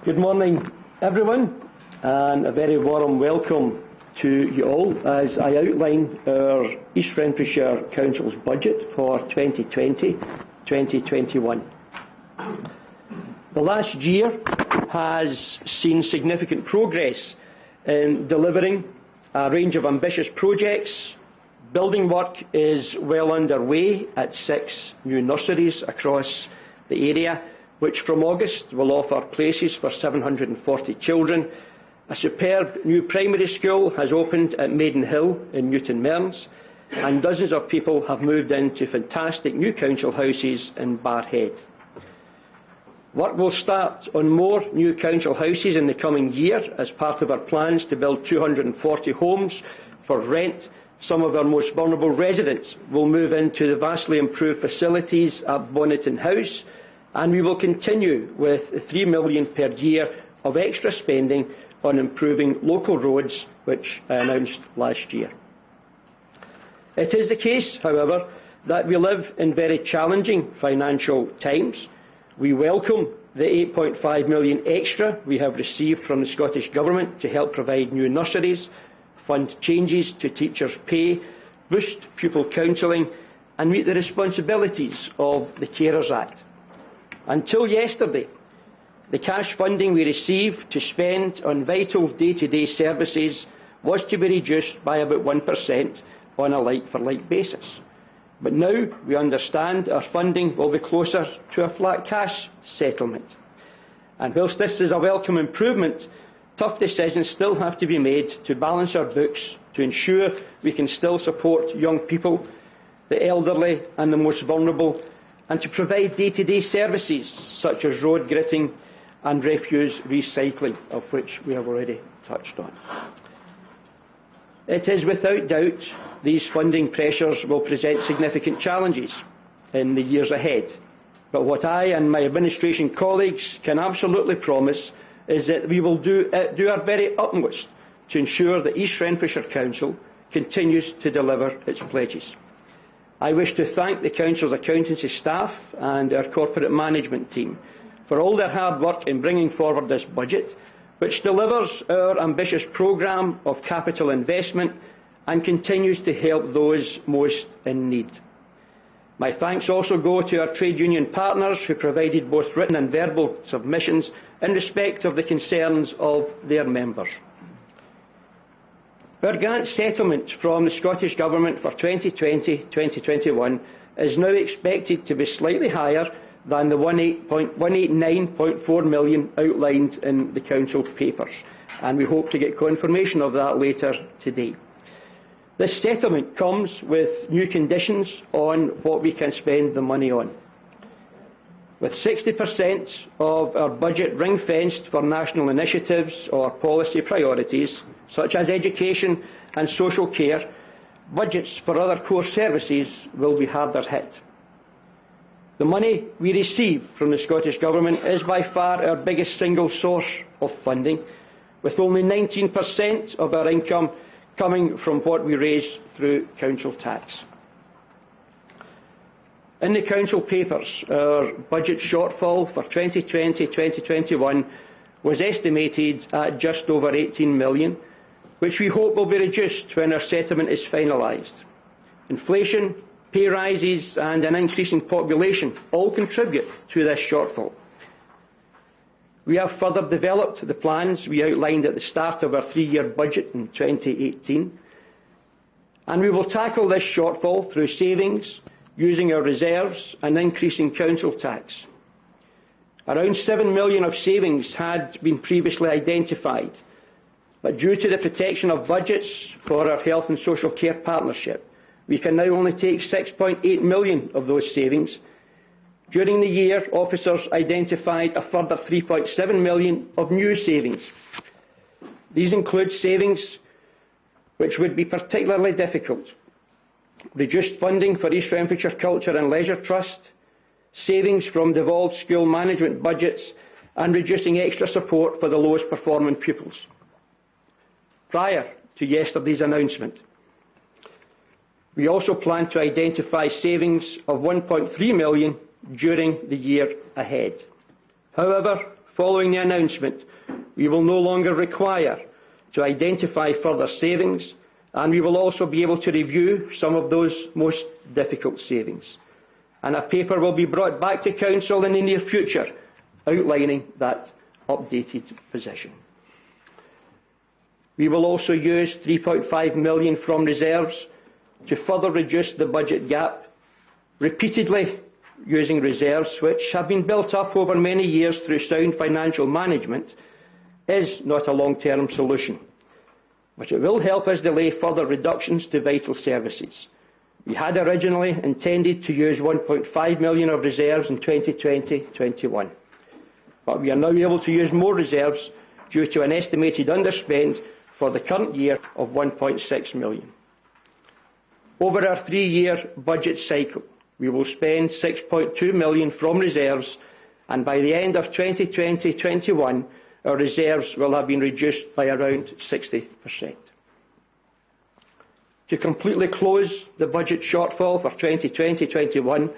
Good morning, everyone, and a very warm welcome to you all as I outline our East Renfrewshire Council's budget for 2020-2021. The last year has seen significant progress in delivering a range of ambitious projects. Building work is well underway at 6 new nurseries across the area, which from August will offer places for 740 children. A superb new primary school has opened at Maidenhill in Newton Mearns, and dozens of people have moved into fantastic new council houses in Barrhead. Work will start on more new council houses in the coming year as part of our plans to build 240 homes for rent. Some of our most vulnerable residents will move into the vastly improved facilities at Bonneton House, and we will continue with £3 million per year of extra spending on improving local roads, which I announced last year. It is the case, however, that we live in very challenging financial times. We welcome the £8.5 million extra we have received from the Scottish Government to help provide new nurseries, fund changes to teachers' pay, boost pupil counselling and meet the responsibilities of the Carers Act. Until yesterday, the cash funding we received to spend on vital day-to-day services was to be reduced by about 1% on a like-for-like basis. But now we understand our funding will be closer to a flat cash settlement. And whilst this is a welcome improvement, tough decisions still have to be made to balance our books to ensure we can still support young people, the elderly and the most vulnerable, and to provide day-to-day services such as road gritting and refuse recycling, of which we have already touched on. It is without doubt these funding pressures will present significant challenges in the years ahead. But what I and my administration colleagues can absolutely promise is that we will do our very utmost to ensure that East Renfrewshire Council continues to deliver its pledges. I wish to thank the Council's accountancy staff and our corporate management team for all their hard work in bringing forward this budget, which delivers our ambitious programme of capital investment and continues to help those most in need. My thanks also go to our trade union partners who provided both written and verbal submissions in respect of the concerns of their members. Our grant settlement from the Scottish Government for 2020-2021 is now expected to be slightly higher than the £189.4 million outlined in the Council papers, and we hope to get confirmation of that later today. This settlement comes with new conditions on what we can spend the money on. With 60% of our budget ring-fenced for national initiatives or policy priorities, such as education and social care, budgets for other core services will be harder hit. The money we receive from the Scottish Government is by far our biggest single source of funding, with only 19% of our income coming from what we raise through council tax. In the Council papers, our budget shortfall for 2020-2021 was estimated at just over £18 million, which we hope will be reduced when our settlement is finalised. Inflation, pay rises and an increasing population all contribute to this shortfall. We have further developed the plans we outlined at the start of our three-year budget in 2018, and we will tackle this shortfall through savings, using our reserves and increasing council tax. Around £7 million of savings had been previously identified, but due to the protection of budgets for our health and social care partnership, we can now only take £6.8 million of those savings. During the year, officers identified a further £3.7 million of new savings. These include savings which would be particularly difficult: reduced funding for East Renfrewshire Culture and Leisure Trust, savings from devolved school management budgets, and reducing extra support for the lowest performing pupils. Prior to yesterday's announcement, we also plan to identify savings of £1.3 million during the year ahead. However, following the announcement, we will no longer require to identify further savings, and we will also be able to review some of those most difficult savings. And a paper will be brought back to Council in the near future outlining that updated position. We will also use £3.5 million from reserves to further reduce the budget gap, repeatedly using reserves which have been built up over many years through sound financial management is not a long-term solution, but it will help us delay further reductions to vital services. We had originally intended to use £1.5 million of reserves in 2020-21, but we are now able to use more reserves due to an estimated underspend for the current year of £1.6 million. Over our three-year budget cycle, we will spend £6.2 million from reserves, and by the end of 2020-21, our reserves will have been reduced by around 60%. To completely close the budget shortfall for 2020-21,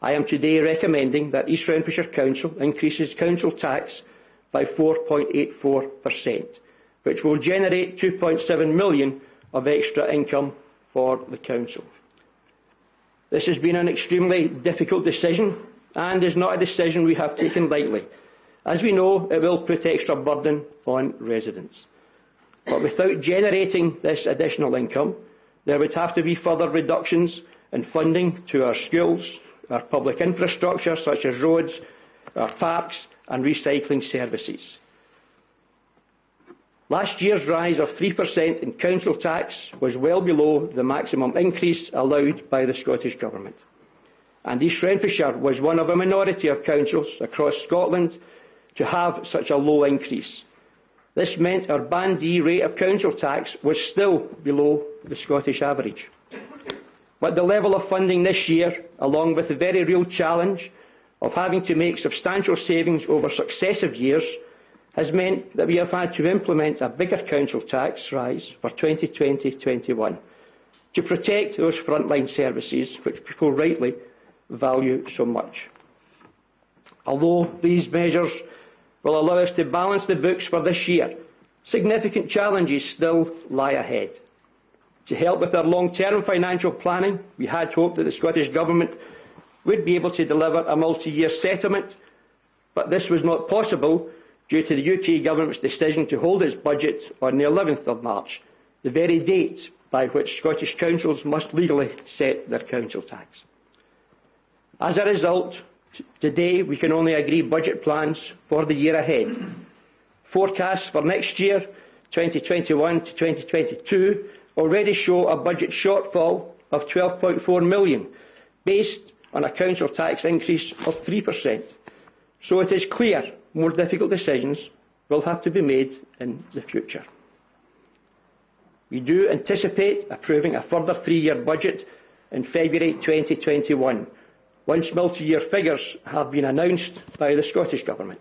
I am today recommending that East Renfrewshire Council increases council tax by 4.84%, which will generate £2.7 million of extra income for the Council. This has been an extremely difficult decision and is not a decision we have taken lightly. As we know, it will put extra burden on residents. But without generating this additional income, there would have to be further reductions in funding to our schools, our public infrastructure such as roads, our parks and recycling services. Last year's rise of 3% in council tax was well below the maximum increase allowed by the Scottish Government. And East Renfrewshire was one of a minority of councils across Scotland to have such a low increase. This meant our Band D rate of council tax was still below the Scottish average. But the level of funding this year, along with the very real challenge of having to make substantial savings over successive years, has meant that we have had to implement a bigger council tax rise for 2020-21, to protect those frontline services which people rightly value so much. Although these measures will allow us to balance the books for this year, significant challenges still lie ahead. To help with our long-term financial planning, we had hoped that the Scottish Government would be able to deliver a multi-year settlement, but this was not possible due to the UK Government's decision to hold its budget on the 11th of March, the very date by which Scottish councils must legally set their council tax. As a result, today we can only agree budget plans for the year ahead. Forecasts for next year, 2021 to 2022, already show a budget shortfall of £12.4 million, based on a council tax increase of 3%. So it is clear more difficult decisions will have to be made in the future. We do anticipate approving a further 3-year budget in February 2021, once multi-year figures have been announced by the Scottish Government.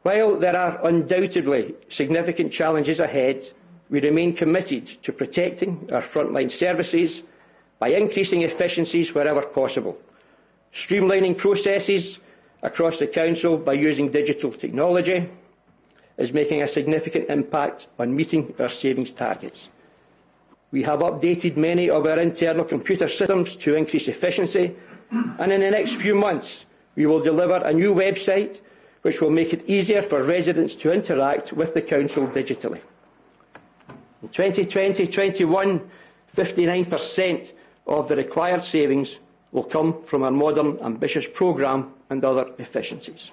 While there are undoubtedly significant challenges ahead, we remain committed to protecting our frontline services by increasing efficiencies wherever possible, streamlining processes across the Council by using digital technology is making a significant impact on meeting our savings targets. We have updated many of our internal computer systems to increase efficiency, and in the next few months we will deliver a new website which will make it easier for residents to interact with the Council digitally. In 2020-21, 59% of the required savings will come from our modern, ambitious programme and other efficiencies.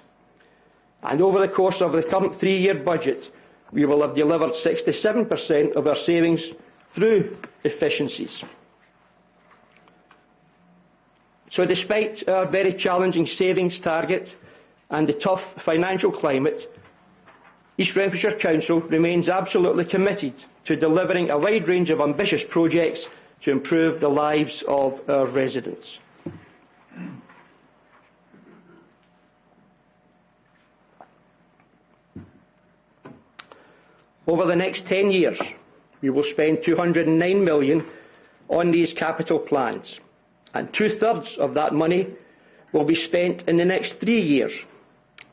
And over the course of the current 3-year budget, we will have delivered 67% of our savings through efficiencies. So despite our very challenging savings target and the tough financial climate, East Renfrewshire Council remains absolutely committed to delivering a wide range of ambitious projects to improve the lives of our residents. Over the next 10 years, we will spend £209 million on these capital plans, and 2/3 of that money will be spent in the next 3 years,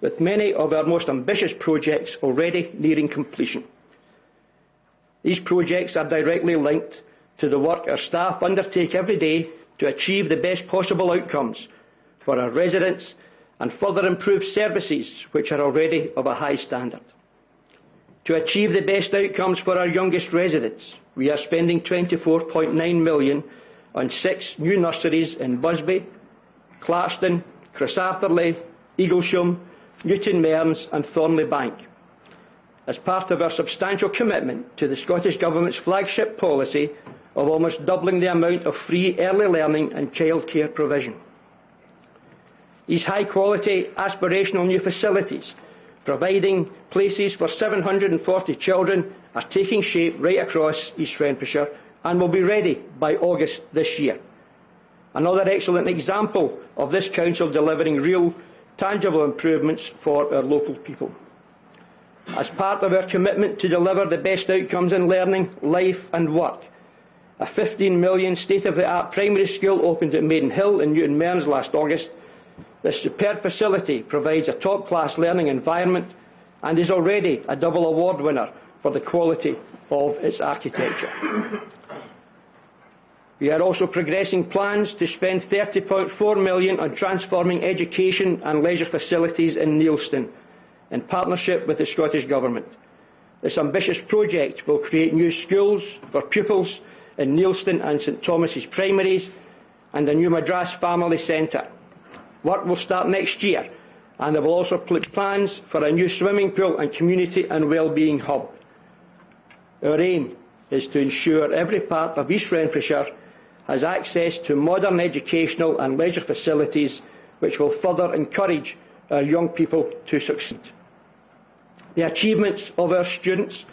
with many of our most ambitious projects already nearing completion. These projects are directly linked to the work our staff undertake every day to achieve the best possible outcomes for our residents and further improve services which are already of a high standard. To achieve the best outcomes for our youngest residents, we are spending £24.9 million on 6 new nurseries in Busby, Clarston, Chrisartherley, Eaglesham, Newton Mearns and Thornley Bank, as part of our substantial commitment to the Scottish Government's flagship policy of almost doubling the amount of free early learning and childcare provision. These high-quality, aspirational new facilities, providing places for 740 children, are taking shape right across East Renfrewshire and will be ready by August this year. Another excellent example of this Council delivering real, tangible improvements for our local people. As part of our commitment to deliver the best outcomes in learning, life and work, a £15 million state-of-the-art primary school opened at Maidenhill in Newton Mearns last August. This superb facility provides a top-class learning environment and is already a double award winner for the quality of its architecture. We are also progressing plans to spend £30.4 million on transforming education and leisure facilities in Neilston, in partnership with the Scottish Government. This ambitious project will create new schools for pupils in Neilston and St Thomas's primaries and a new Madras Family Centre. Work will start next year, and there will also be plans for a new swimming pool and community and wellbeing hub. Our aim is to ensure every part of East Renfrewshire has access to modern educational and leisure facilities which will further encourage our young people to succeed. The achievements of our students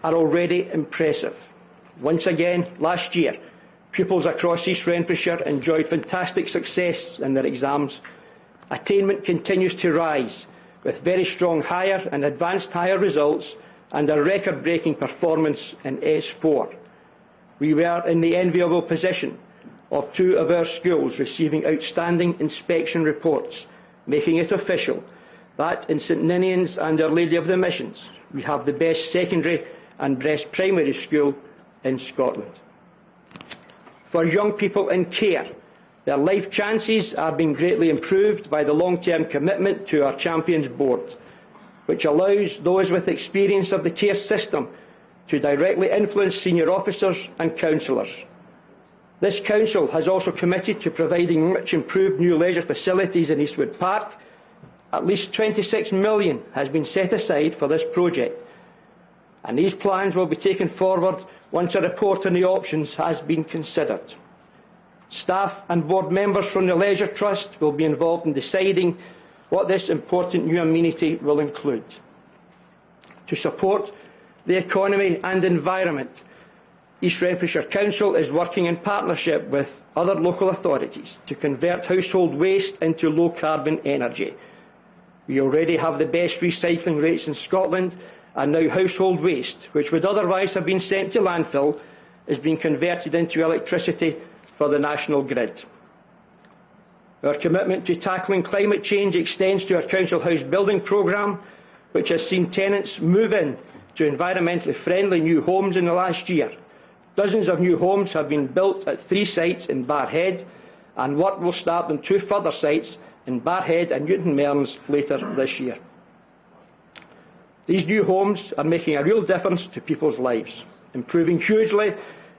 are already impressive. Once again, last year, pupils across East Renfrewshire enjoyed fantastic success in their exams. Attainment continues to rise, with very strong higher and advanced higher results and a record-breaking performance in S4. We were in the enviable position of 2 of our schools receiving outstanding inspection reports, making it official that in St Ninians and Our Lady of the Missions we have the best secondary and best primary school in Scotland. For young people in care, their life chances are being greatly improved by the long-term commitment to our Champions Board, which allows those with experience of the care system to directly influence senior officers and counsellors. This council has also committed to providing much improved new leisure facilities in Eastwood Park. At least £26 million has been set aside for this project, and these plans will be taken forward once a report on the options has been considered. Staff and board members from the Leisure Trust will be involved in deciding what this important new amenity will include. To support the economy and environment, East Renfrewshire Council is working in partnership with other local authorities to convert household waste into low-carbon energy. We already have the best recycling rates in Scotland, and now household waste, which would otherwise have been sent to landfill, is being converted into electricity for the national grid. Our commitment to tackling climate change extends to our council house building programme, which has seen tenants move in to environmentally friendly new homes in the last year. Dozens of new homes have been built at 3 sites in Barrhead, and work will start on 2 further sites in Barrhead and Newton Mearns later this year. These new homes are making a real difference to people's lives, improving hugely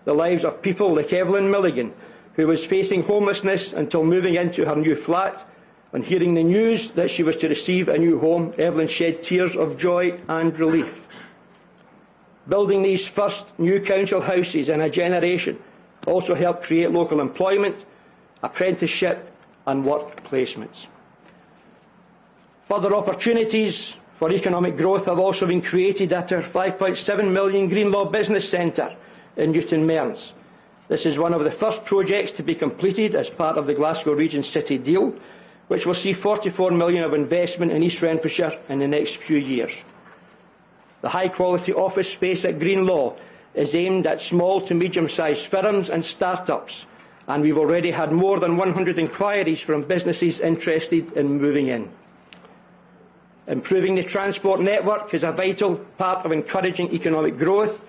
the lives of people like Evelyn Milligan, who was facing homelessness until moving into her new flat. On hearing the news that she was to receive a new home, Evelyn shed tears of joy and relief. Building these first new council houses in a generation also helped create local employment, apprenticeship and work placements. Further opportunities for economic growth have also been created at our £5.7 million Greenlaw Business Centre in Newton Mearns. This is one of the first projects to be completed as part of the Glasgow Region City deal, which will see £44 million of investment in East Renfrewshire in the next few years. The high-quality office space at Greenlaw is aimed at small to medium-sized firms and start-ups, and we've already had more than 100 inquiries from businesses interested in moving in. Improving the transport network is a vital part of encouraging economic growth,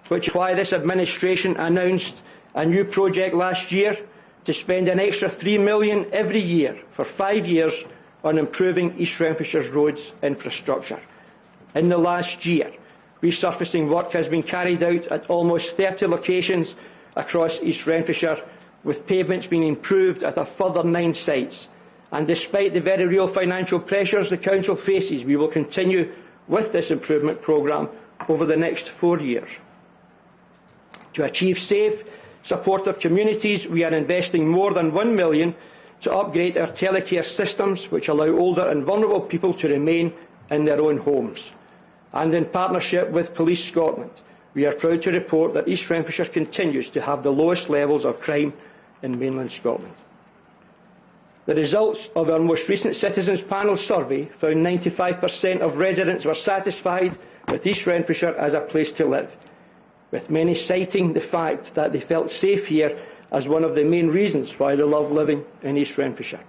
which is why this administration announced a new project last year to spend an extra £3 million every year for 5 years on improving East Renfrewshire's roads infrastructure. In the last year, resurfacing work has been carried out at almost 30 locations across East Renfrewshire, with pavements being improved at a further 9 sites. And despite the very real financial pressures the Council faces, we will continue with this improvement programme over the next 4 years. To achieve safe, supportive communities, we are investing more than £1 million to upgrade our telecare systems, which allow older and vulnerable people to remain in their own homes. And in partnership with Police Scotland, we are proud to report that East Renfrewshire continues to have the lowest levels of crime in mainland Scotland. The results of our most recent Citizens Panel survey found 95% of residents were satisfied with East Renfrewshire as a place to live, with many citing the fact that they felt safe here as one of the main reasons why they love living in East Renfrewshire.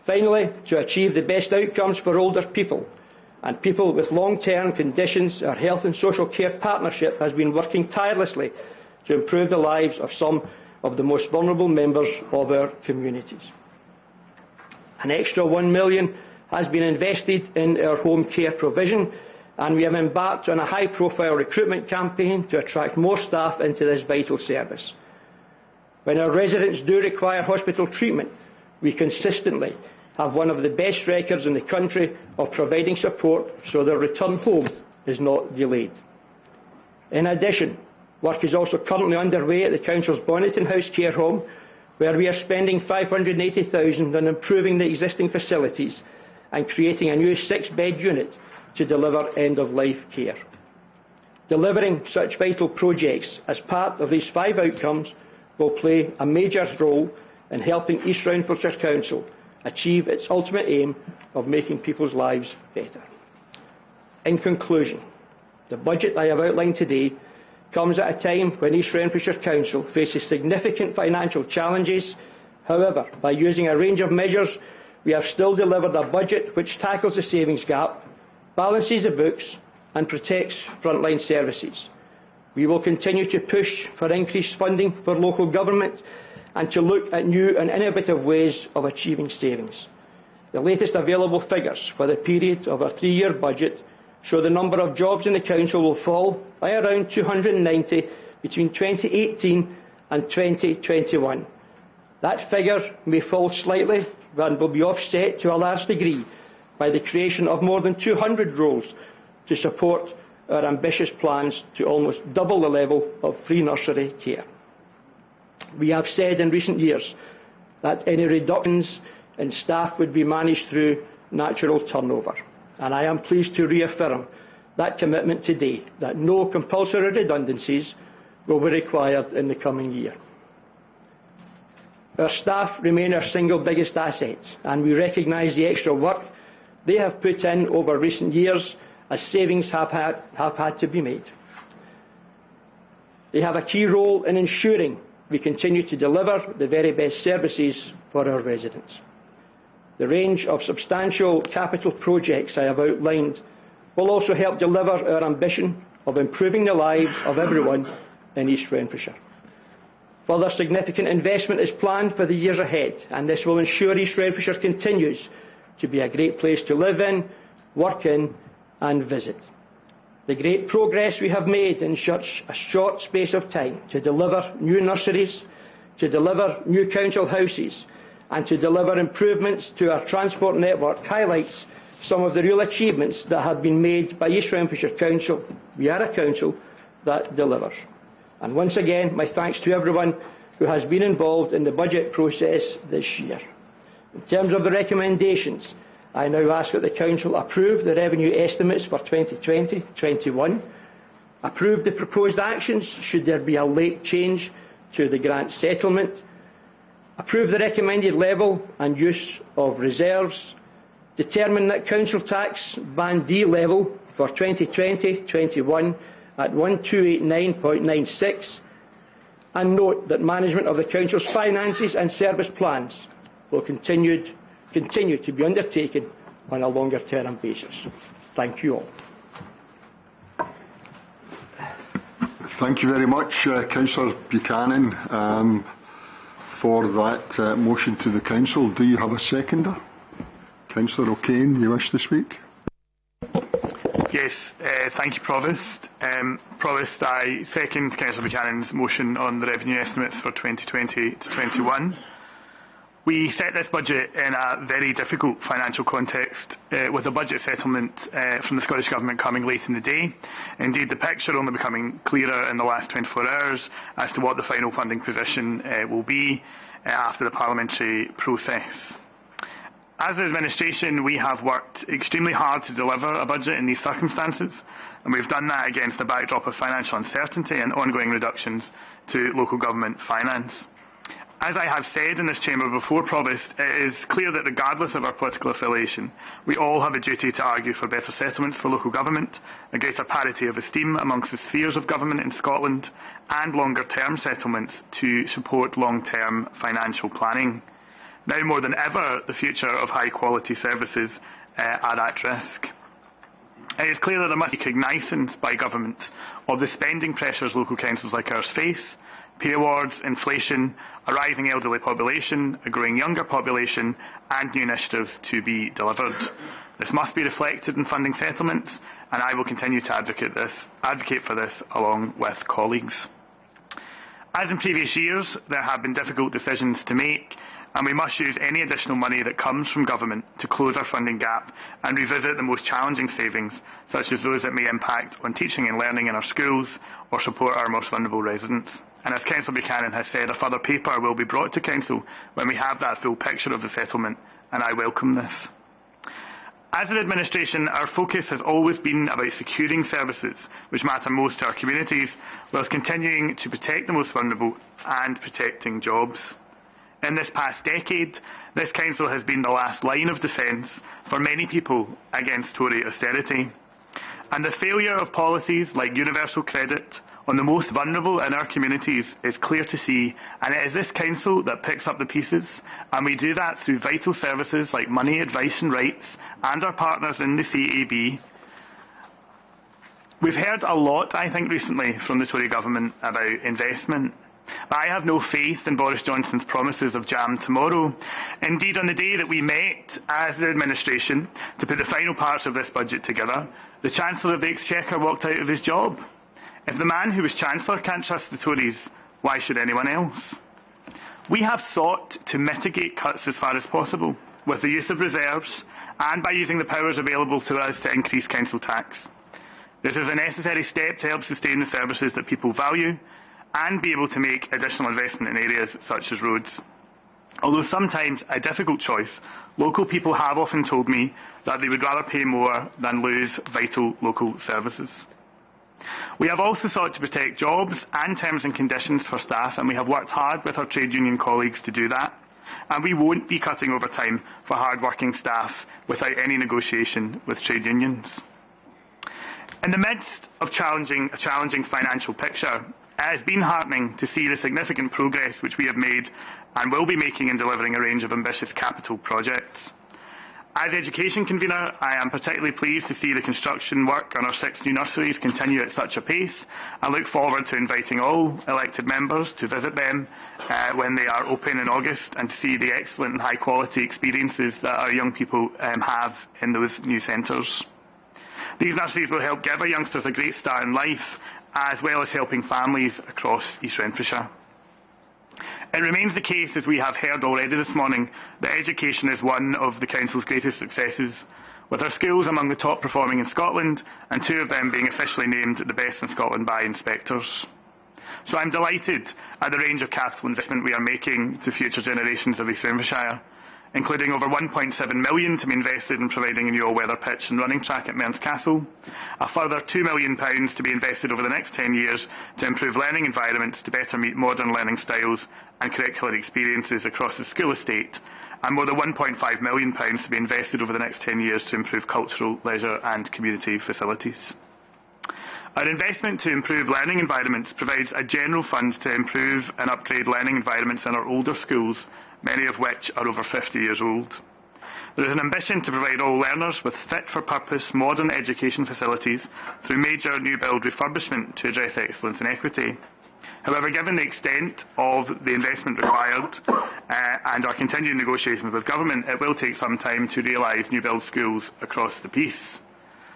Finally, to achieve the best outcomes for older people and people with long-term conditions, our Health and Social Care Partnership has been working tirelessly to improve the lives of some of the most vulnerable members of our communities. An extra £1 million has been invested in our home care provision, and we have embarked on a high-profile recruitment campaign to attract more staff into this vital service. When our residents do require hospital treatment, we consistently have one of the best records in the country of providing support so their return home is not delayed. In addition, work is also currently underway at the Council's Bonneton House care home, where we are spending £580,000 on improving the existing facilities and creating a new 6-bed unit to deliver end-of-life care. Delivering such vital projects as part of these 5 outcomes will play a major role in helping East Renfrewshire Council achieve its ultimate aim of making people's lives better. In conclusion, The budget I have outlined today comes at a time when East Renfrewshire Council faces significant financial challenges. However, by using a range of measures, we have still delivered a budget which tackles the savings gap, balances the books and protects frontline services. We will continue to push for increased funding for local government and to look at new and innovative ways of achieving savings. The latest available figures for the period of our 3-year budget show the number of jobs in the Council will fall by around 290 between 2018 and 2021. That figure may fall slightly and will be offset to a large degree by the creation of more than 200 roles to support our ambitious plans to almost double the level of free nursery care. We have said in recent years that any reductions in staff would be managed through natural turnover, and I am pleased to reaffirm that commitment today, that no compulsory redundancies will be required in the coming year. Our staff remain our single biggest asset, and we recognise the extra work they have put in over recent years as savings have had to be made. They have a key role in ensuring we continue to deliver the very best services for our residents. The range of substantial capital projects I have outlined will also help deliver our ambition of improving the lives of everyone in East Renfrewshire. Further significant investment is planned for the years ahead, and this will ensure East Renfrewshire continues to be a great place to live in, work in and visit. The great progress we have made in such a short space of time to deliver new nurseries, to deliver new council houses and to deliver improvements to our transport network highlights some of the real achievements that have been made by East Renfrewshire Council. We are a council that delivers. And once again, my thanks to everyone who has been involved in the budget process this year. In terms of the recommendations, I now ask that the Council approve the revenue estimates for 2020-21, approve the proposed actions should there be a late change to the grant settlement, approve the recommended level and use of reserves, determine that Council tax Band D level for 2020-21 at 1289.96, and note that management of the Council's finances and service plans will continue to be undertaken on a longer-term basis. Thank you all. Thank you very much, Councillor Buchanan, for that motion to the Council. Do you have a seconder? Councillor O'Kane, you wish to speak? Yes, thank you, Provost. Provost, I second Councillor Buchanan's motion on the revenue estimates for 2020 to 21. We set this budget in a very difficult financial context, with a budget settlement from the Scottish Government coming late in the day. Indeed, the picture only becoming clearer in the last 24 hours as to what the final funding position will be after the parliamentary process. As an administration, we have worked extremely hard to deliver a budget in these circumstances, and we've done that against a backdrop of financial uncertainty and ongoing reductions to local government finance. As I have said in this chamber before, Provost, it is clear that regardless of our political affiliation, we all have a duty to argue for better settlements for local government, a greater parity of esteem amongst the spheres of government in Scotland, and longer-term settlements to support long-term financial planning. Now more than ever, the future of high-quality services are at risk. It is clear that there must be cognizance by government of the spending pressures local councils like ours face: pay awards, inflation, a rising elderly population, a growing younger population, and new initiatives to be delivered. This must be reflected in funding settlements, and I will continue to advocate for this along with colleagues. As in previous years, there have been difficult decisions to make, and we must use any additional money that comes from government to close our funding gap and revisit the most challenging savings, such as those that may impact on teaching and learning in our schools or support our most vulnerable residents. And as Councillor Buchanan has said, a further paper will be brought to Council when we have that full picture of the settlement, and I welcome this. As an administration, our focus has always been about securing services which matter most to our communities, whilst continuing to protect the most vulnerable and protecting jobs. In this past decade, this Council has been the last line of defence for many people against Tory austerity. And the failure of policies like universal credit on the most vulnerable in our communities is clear to see, and it is this Council that picks up the pieces, and we do that through vital services like money, advice and rights, and our partners in the CAB. We've heard a lot, I think, recently from the Tory government about investment. But I have no faith in Boris Johnson's promises of jam tomorrow. Indeed, on the day that we met as the administration to put the final parts of this budget together, the Chancellor of the Exchequer walked out of his job. If the man who was Chancellor can't trust the Tories, why should anyone else? We have sought to mitigate cuts as far as possible, with the use of reserves and by using the powers available to us to increase council tax. This is a necessary step to help sustain the services that people value and be able to make additional investment in areas such as roads. Although sometimes a difficult choice, local people have often told me that they would rather pay more than lose vital local services. We have also sought to protect jobs and terms and conditions for staff, and we have worked hard with our trade union colleagues to do that. And we won't be cutting overtime for hard-working staff without any negotiation with trade unions. In the midst of a challenging financial picture, it has been heartening to see the significant progress which we have made and will be making in delivering a range of ambitious capital projects. As Education Convener, I am particularly pleased to see the construction work on our 6 new nurseries continue at such a pace. I look forward to inviting all elected members to visit them when they are open in August and to see the excellent and high quality experiences that our young people have in those new centres. These nurseries will help give our youngsters a great start in life, as well as helping families across East Renfrewshire. It remains the case, as we have heard already this morning, that education is one of the Council's greatest successes, with our schools among the top performing in Scotland, and 2 of them being officially named the best in Scotland by inspectors. So I am delighted at the range of capital investment we are making to future generations of East Renfrewshire, including over £1.7 million to be invested in providing a new all-weather pitch and running track at Mearns Castle, a further £2 million to be invested over the next 10 years to improve learning environments to better meet modern learning styles and curricular experiences across the school estate, and more than £1.5 million to be invested over the next 10 years to improve cultural, leisure and community facilities. Our investment to improve learning environments provides a general fund to improve and upgrade learning environments in our older schools, many of which are over 50 years old. There is an ambition to provide all learners with fit-for-purpose modern education facilities through major new build refurbishment to address excellence and equity. However, given the extent of the investment required and our continuing negotiations with government, it will take some time to realise new build schools across the piece.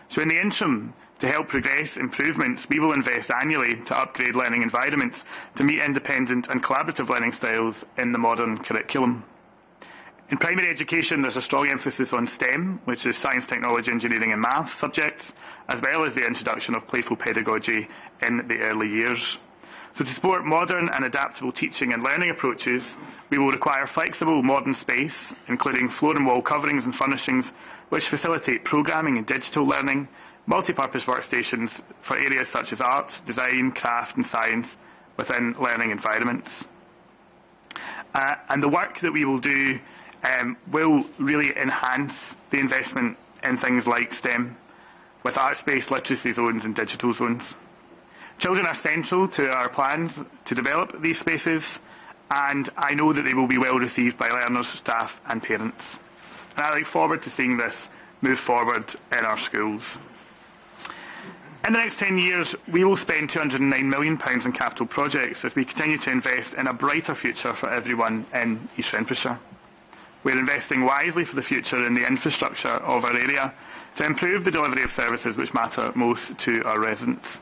So in the interim, to help progress improvements, we will invest annually to upgrade learning environments to meet independent and collaborative learning styles in the modern curriculum. In primary education, there is a strong emphasis on STEM, which is science, technology, engineering and maths subjects, as well as the introduction of playful pedagogy in the early years. So to support modern and adaptable teaching and learning approaches, we will require flexible modern space, including floor and wall coverings and furnishings, which facilitate programming and digital learning, multi-purpose workstations for areas such as arts, design, craft and science within learning environments. And the work that we will do will really enhance the investment in things like STEM, with arts-based literacy zones and digital zones. Children are central to our plans to develop these spaces, and I know that they will be well received by learners, staff and parents. And I look forward to seeing this move forward in our schools. In the next 10 years, we will spend £209 million in capital projects as we continue to invest in a brighter future for everyone in East Renfrewshire. We are investing wisely for the future in the infrastructure of our area to improve the delivery of services which matter most to our residents.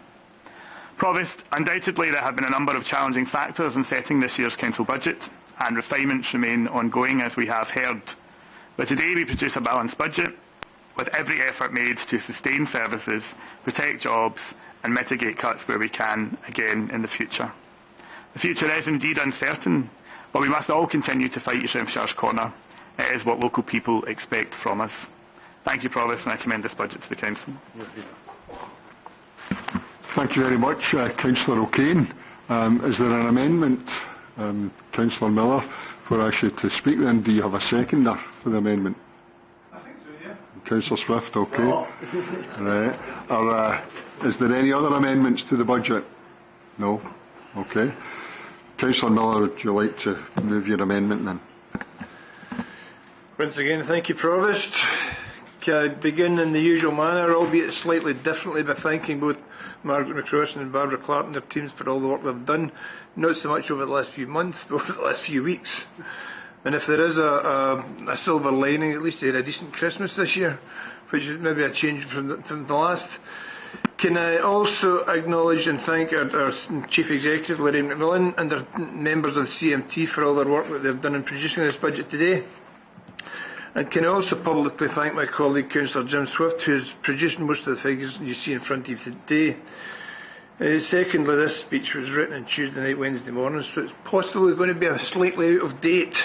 Provost, undoubtedly there have been a number of challenging factors in setting this year's council budget, and refinements remain ongoing, as we have heard. But today we produce a balanced budget, with every effort made to sustain services, protect jobs and mitigate cuts where we can again in the future. The future is indeed uncertain, but we must all continue to fight East Renfrewshire's corner. It is what local people expect from us. Thank you, Provost, and I commend this budget to the Council. Thank you very much, Councillor O'Kane. Is there an amendment, Councillor Miller, for actually to speak then? Do you have a seconder for the amendment? I think so, yeah. Councillor Swift, okay. Right. Is there any other amendments to the budget? No? Okay. Councillor Miller, would you like to move your amendment then? Once again, thank you, Provost. Can I begin in the usual manner, albeit slightly differently, by thanking both Margaret McCrossan and Barbara Clark and their teams for all the work they've done, not so much over the last few months, but over the last few weeks. And if there is a silver lining, at least they had a decent Christmas this year, which is maybe a change from the last. Can I also acknowledge and thank our Chief Executive, Lorraine McMillan, and the members of the CMT for all their work that they've done in producing this budget today. And can I also publicly thank my colleague, Councillor Jim Swift, who has produced most of the figures you see in front of you today. Secondly, this speech was written on Tuesday night, Wednesday morning, so it's possibly going to be slightly out of date.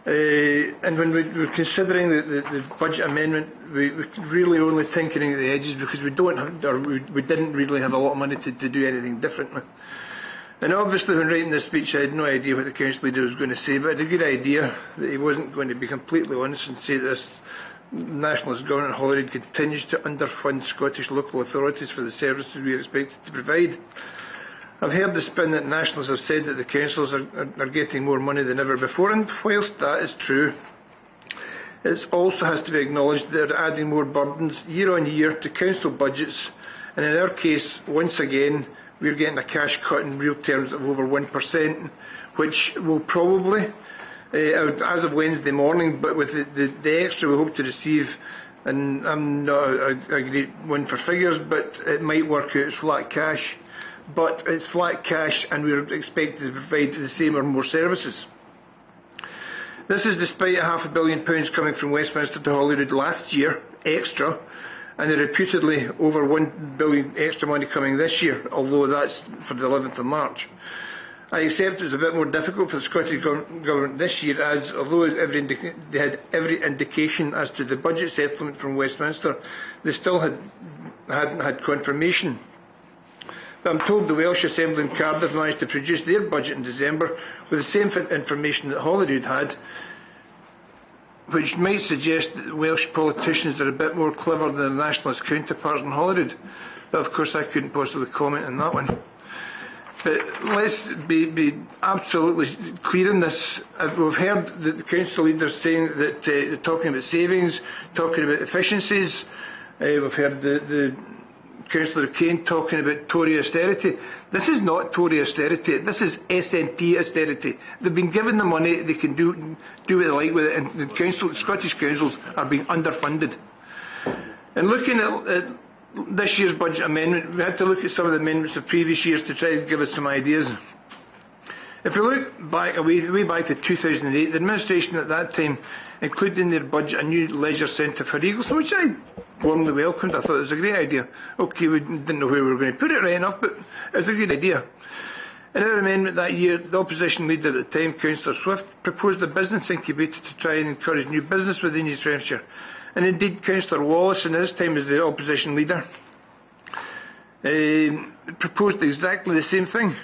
And when we're considering the budget amendment, we're really only tinkering at the edges because we didn't really have a lot of money to do anything differently. And obviously, when writing this speech, I had no idea what the council leader was going to say, but I had a good idea that he wasn't going to be completely honest and say that this nationalist government Holyrood continues to underfund Scottish local authorities for the services we are expected to provide. I've heard the spin that nationalists have said that the councils are getting more money than ever before, and whilst that is true, it also has to be acknowledged that they're adding more burdens year on year to council budgets, and in our case, once again, we're getting a cash cut in real terms of over 1%, which will probably, as of Wednesday morning, but with the extra we hope to receive, and I'm not a great one for figures, but it might work out as flat cash. But it's flat cash and we're expected to provide the same or more services. This is despite £500 million coming from Westminster to Holyrood last year, extra, and reputedly over £1 billion extra money coming this year, although that's for the 11th of March. I accept it was a bit more difficult for the Scottish Government this year, as although they had every indication as to the budget settlement from Westminster, they still hadn't had confirmation. I'm told the Welsh Assembly in Cardiff managed to produce their budget in December with the same information that Holyrood had, which might suggest that Welsh politicians are a bit more clever than their nationalist counterparts in Holyrood. But of course I couldn't possibly comment on that one. But let's be absolutely clear on this. We've heard the council leaders saying that they're talking about savings, talking about efficiencies. We've heard the Councillor Kane talking about Tory austerity. This is not Tory austerity. This is SNP austerity. They've been given the money. They can do what they like with it, and the Scottish councils are being underfunded. And looking at this year's budget amendment, we had to look at some of the amendments of previous years to try to give us some ideas. If we look back way back to 2008, the administration at that time included in their budget a new leisure centre for Eagleson, which I warmly welcomed. I thought it was a great idea. Okay, we didn't know where we were going to put it right enough, but it was a good idea. In our amendment that year, the opposition leader at the time, Councillor Swift, proposed a business incubator to try and encourage new business within East Renfisher. And indeed, Councillor Wallace, in his time as the opposition leader, proposed exactly the same thing.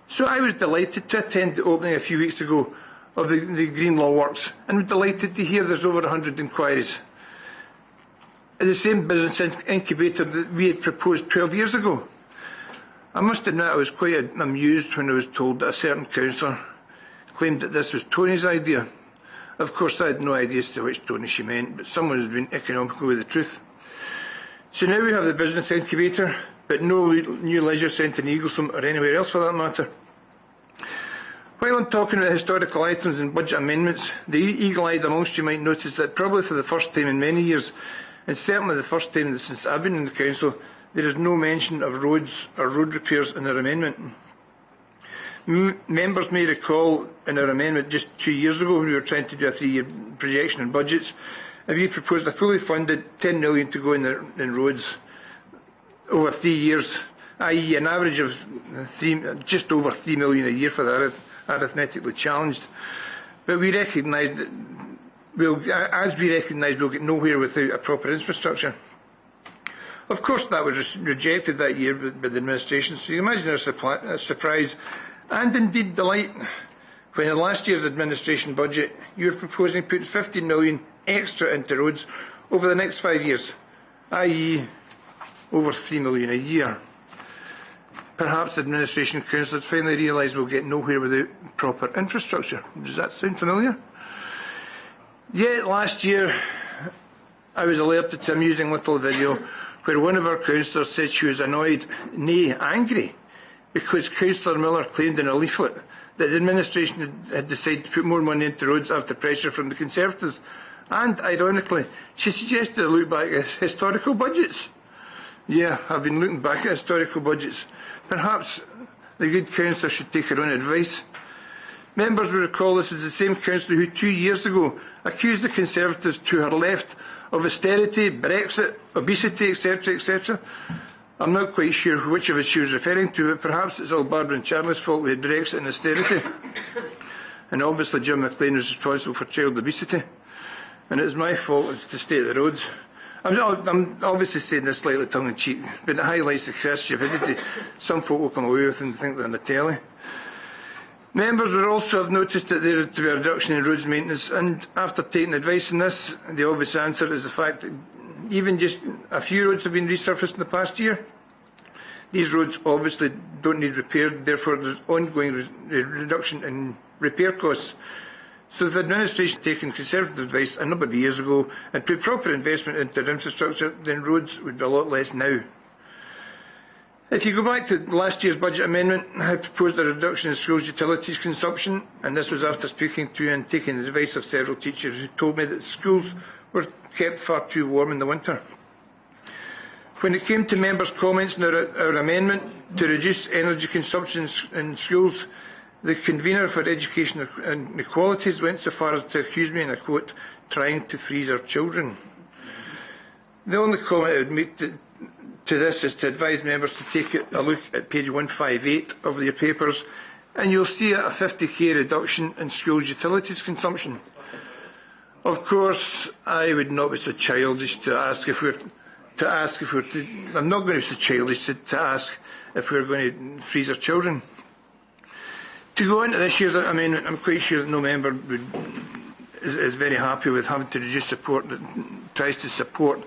So I was delighted to attend the opening a few weeks ago of the Greenlaw Works, and was delighted to hear there's over 100 inquiries. The same business incubator that we had proposed 12 years ago. I must admit I was quite amused when I was told that a certain councillor claimed that this was Tony's idea. Of course, I had no idea as to which Tony she meant, but someone has been economical with the truth. So now we have the business incubator, but no new leisure centre in Eagleson or anywhere else for that matter. While I'm talking about historical items and budget amendments, the eagle-eyed amongst you might notice that probably for the first time in many years, and certainly the first time since I've been in the council, there is no mention of roads or road repairs in our amendment. Members may recall in our amendment just 2 years ago when we were trying to do a 3-year projection in budgets, and we proposed a fully funded £10 million to go in roads over 3 years, i.e. an average of just over £3 million a year for the arithmetically challenged. But we recognise that we'll get nowhere without a proper infrastructure. Of course, that was rejected that year by the administration, so you imagine our surprise and indeed delight when in last year's administration budget you were proposing putting £15 million extra into roads over the next 5 years, i.e. over £3 million a year. Perhaps administration and councillors finally realise we'll get nowhere without proper infrastructure. Does that sound familiar? Yet last year I was alerted to an amusing little video where one of our councillors said she was annoyed, nay, angry, because Councillor Miller claimed in a leaflet that the administration had decided to put more money into roads after pressure from the Conservatives. And, ironically, she suggested a look back at historical budgets. Yeah, I've been looking back at historical budgets. Perhaps the good councillor should take her own advice. Members will recall this is the same councillor who 2 years ago accused the Conservatives to her left of austerity, Brexit, obesity, etc., etc. I'm not quite sure which of us she was referring to, but perhaps it's all Barbara and Charlie's fault we had Brexit and austerity. And obviously Jim McLean is responsible for child obesity. And it's my fault to state the roads. I'm obviously saying this slightly tongue-in-cheek, but it highlights the crass stupidity some folk will come away with and think they're on the telly. Members will also have noticed that there is to be a reduction in roads maintenance, and after taking advice on this, the obvious answer is the fact that even just a few roads have been resurfaced in the past year. These roads obviously don't need repair, therefore there's ongoing reduction in repair costs. So if the administration had taken Conservative advice a number of years ago and put proper investment into infrastructure, then roads would be a lot less now. If you go back to last year's budget amendment, I proposed a reduction in schools' utilities consumption, and this was after speaking to and taking the advice of several teachers who told me that schools were kept far too warm in the winter. When it came to members' comments on our amendment to reduce energy consumption in schools, the convener for education inequalities went so far as to accuse me, and I quote, trying to freeze our children. The only comment I would make to this is to advise members to take a look at page 158 of their papers, and you'll see a 50k reduction in schools' utilities consumption. Of course, I would not be so childish to ask if we're I'm not going to be so childish to ask if we're going to freeze our children. To go into this year's amendment, I'm quite sure that no member is very happy with having to reduce support that tries to support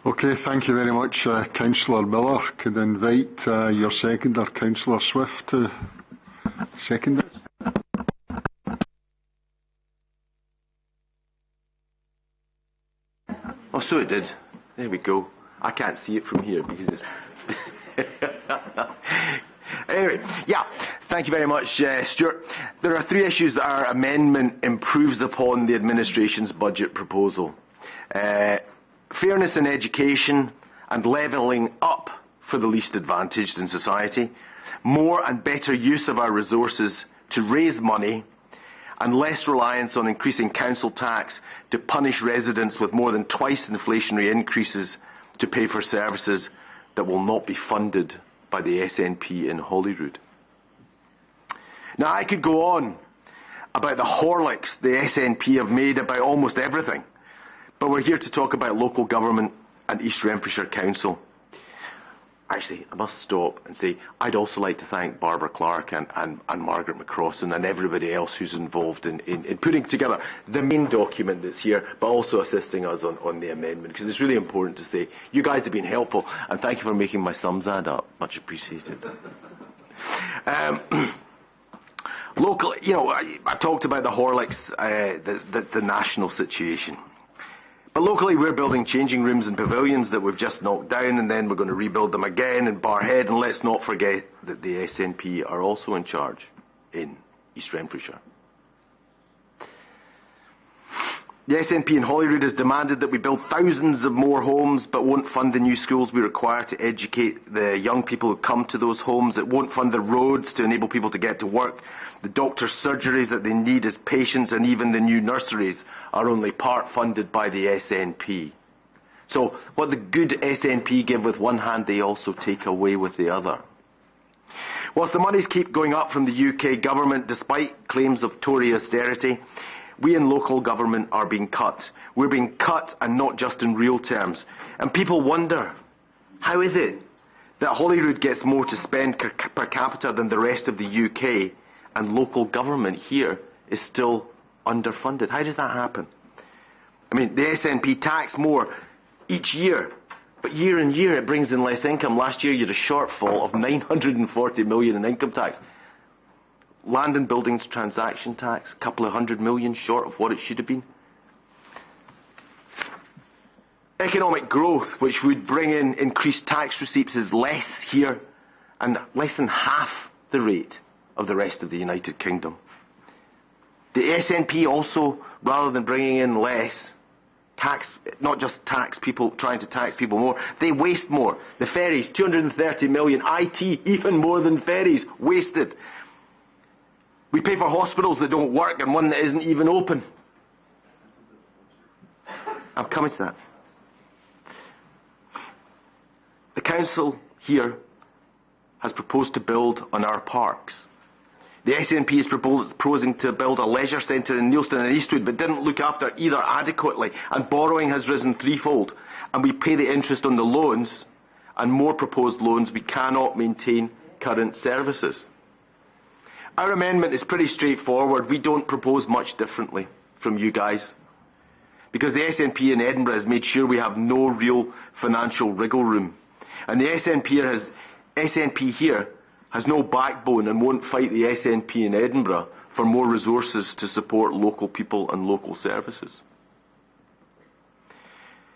Okay, thank you very much, Councillor Miller. Could I invite your seconder, Councillor Swift, to second it? Oh, so it did. There we go. I can't see it from here because it's... Anyway, yeah, thank you very much, Stuart. There are three issues that our amendment improves upon the administration's budget proposal. Fairness in education and levelling up for the least advantaged in society, more and better use of our resources to raise money, and less reliance on increasing council tax to punish residents with more than twice inflationary increases to pay for services that will not be funded by the SNP in Holyrood. Now, I could go on about the horlicks the SNP have made about almost everything, but we're here to talk about local government and East Renfrewshire Council. Actually, I must stop and say I'd also like to thank Barbara Clark and Margaret McCrossan and everybody else who's involved in putting together the main document that's here, but also assisting us on the amendment, because it's really important to say you guys have been helpful, and thank you for making my sums add up. Much appreciated. Locally, you know, I talked about the horlicks, that's the national situation. But locally, we're building changing rooms and pavilions that we've just knocked down, and then we're going to rebuild them again in Barrhead. And let's not forget that the SNP are also in charge in East Renfrewshire. The SNP in Holyrood has demanded that we build thousands of more homes, but won't fund the new schools we require to educate the young people who come to those homes. It won't fund the roads to enable people to get to work. The doctor's surgeries that they need as patients, and even the new nurseries are only part funded by the SNP. So what the good SNP give with one hand, they also take away with the other. Whilst the monies keep going up from the UK government, despite claims of Tory austerity, we in local government are being cut. We're being cut, and not just in real terms. And people wonder, how is it that Holyrood gets more to spend per capita than the rest of the UK, and local government here is still underfunded? How does that happen? I mean, the SNP tax more each year, but year on year it brings in less income. Last year you had a shortfall of 940 million in income tax. Land and buildings transaction tax, a couple of $100 million short of what it should have been. Economic growth, which would bring in increased tax receipts, is less here and less than half the rate of the rest of the United Kingdom. The SNP also, rather than bringing in less, tax, not just tax people, trying to tax people more, they waste more. The ferries, 230 million, IT, even more than ferries, wasted. We pay for hospitals that don't work and one that isn't even open. I'm coming to that. The council here has proposed to build on our parks. The SNP is proposing to build a leisure centre in Neilston and Eastwood, but didn't look after either adequately, and borrowing has risen threefold, and we pay the interest on the loans, and more proposed loans. We cannot maintain current services. Our amendment is pretty straightforward. We don't propose much differently from you guys, because the SNP in Edinburgh has made sure we have no real financial wriggle room, and the SNP here has no backbone and won't fight the SNP in Edinburgh for more resources to support local people and local services.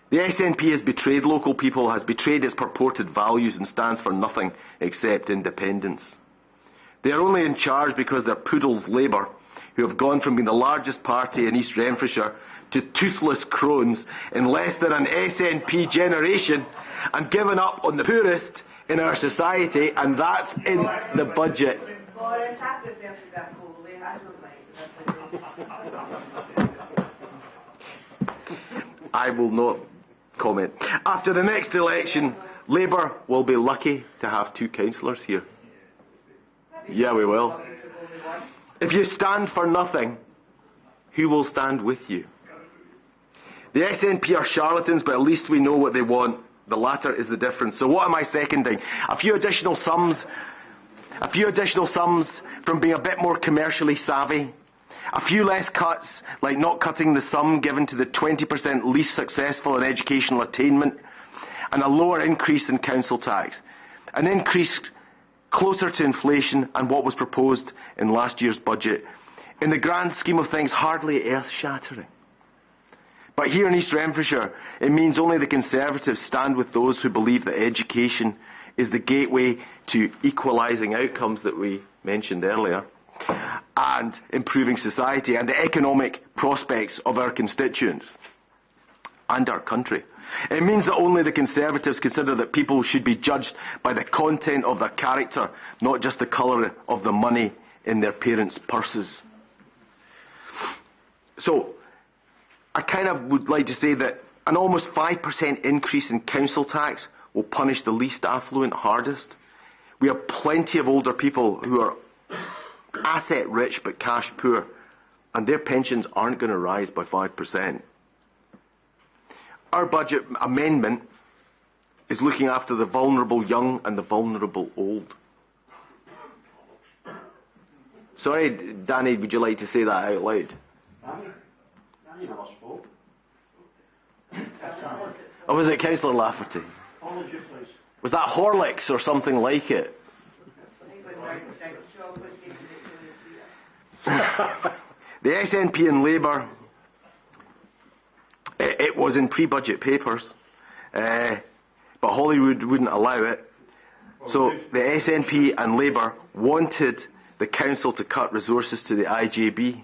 The SNP has betrayed local people, has betrayed its purported values, and stands for nothing except independence. They are only in charge because they're poodles Labour, who have gone from being the largest party in East Renfrewshire to toothless crones in less than an SNP generation, and given up on the poorest in our society, and that's in the budget. I will not comment. After the next election, Labour will be lucky to have 2 councillors here. Yeah, we will. If you stand for nothing, who will stand with you? The SNP are charlatans, but at least we know what they want. The latter is the difference. So what am I seconding? A few additional sums from being a bit more commercially savvy. A few less cuts, like not cutting the sum given to the 20% least successful in educational attainment. and a lower increase in council tax. An increase closer to inflation and what was proposed in last year's budget. In the grand scheme of things, hardly earth-shattering. But here in East Renfrewshire, it means only the Conservatives stand with those who believe that education is the gateway to equalising outcomes that we mentioned earlier, and improving society and the economic prospects of our constituents and our country. It means that only the Conservatives consider that people should be judged by the content of their character, not just the colour of the money in their parents' purses. So, I kind of would like to say that an almost 5% increase in council tax will punish the least affluent hardest. We have plenty of older people who are asset rich but cash poor, and their pensions aren't going to rise by 5%. Our budget amendment is looking after the vulnerable young and the vulnerable old. Sorry, Danny, would you like to say that out loud? Danny never spoke. Or was it Councillor Lafferty? Was that Horlicks or something like it? The SNP and Labour, it was in pre-budget papers, but Holyrood wouldn't allow it. So the SNP and Labour wanted the council to cut resources to the IJB.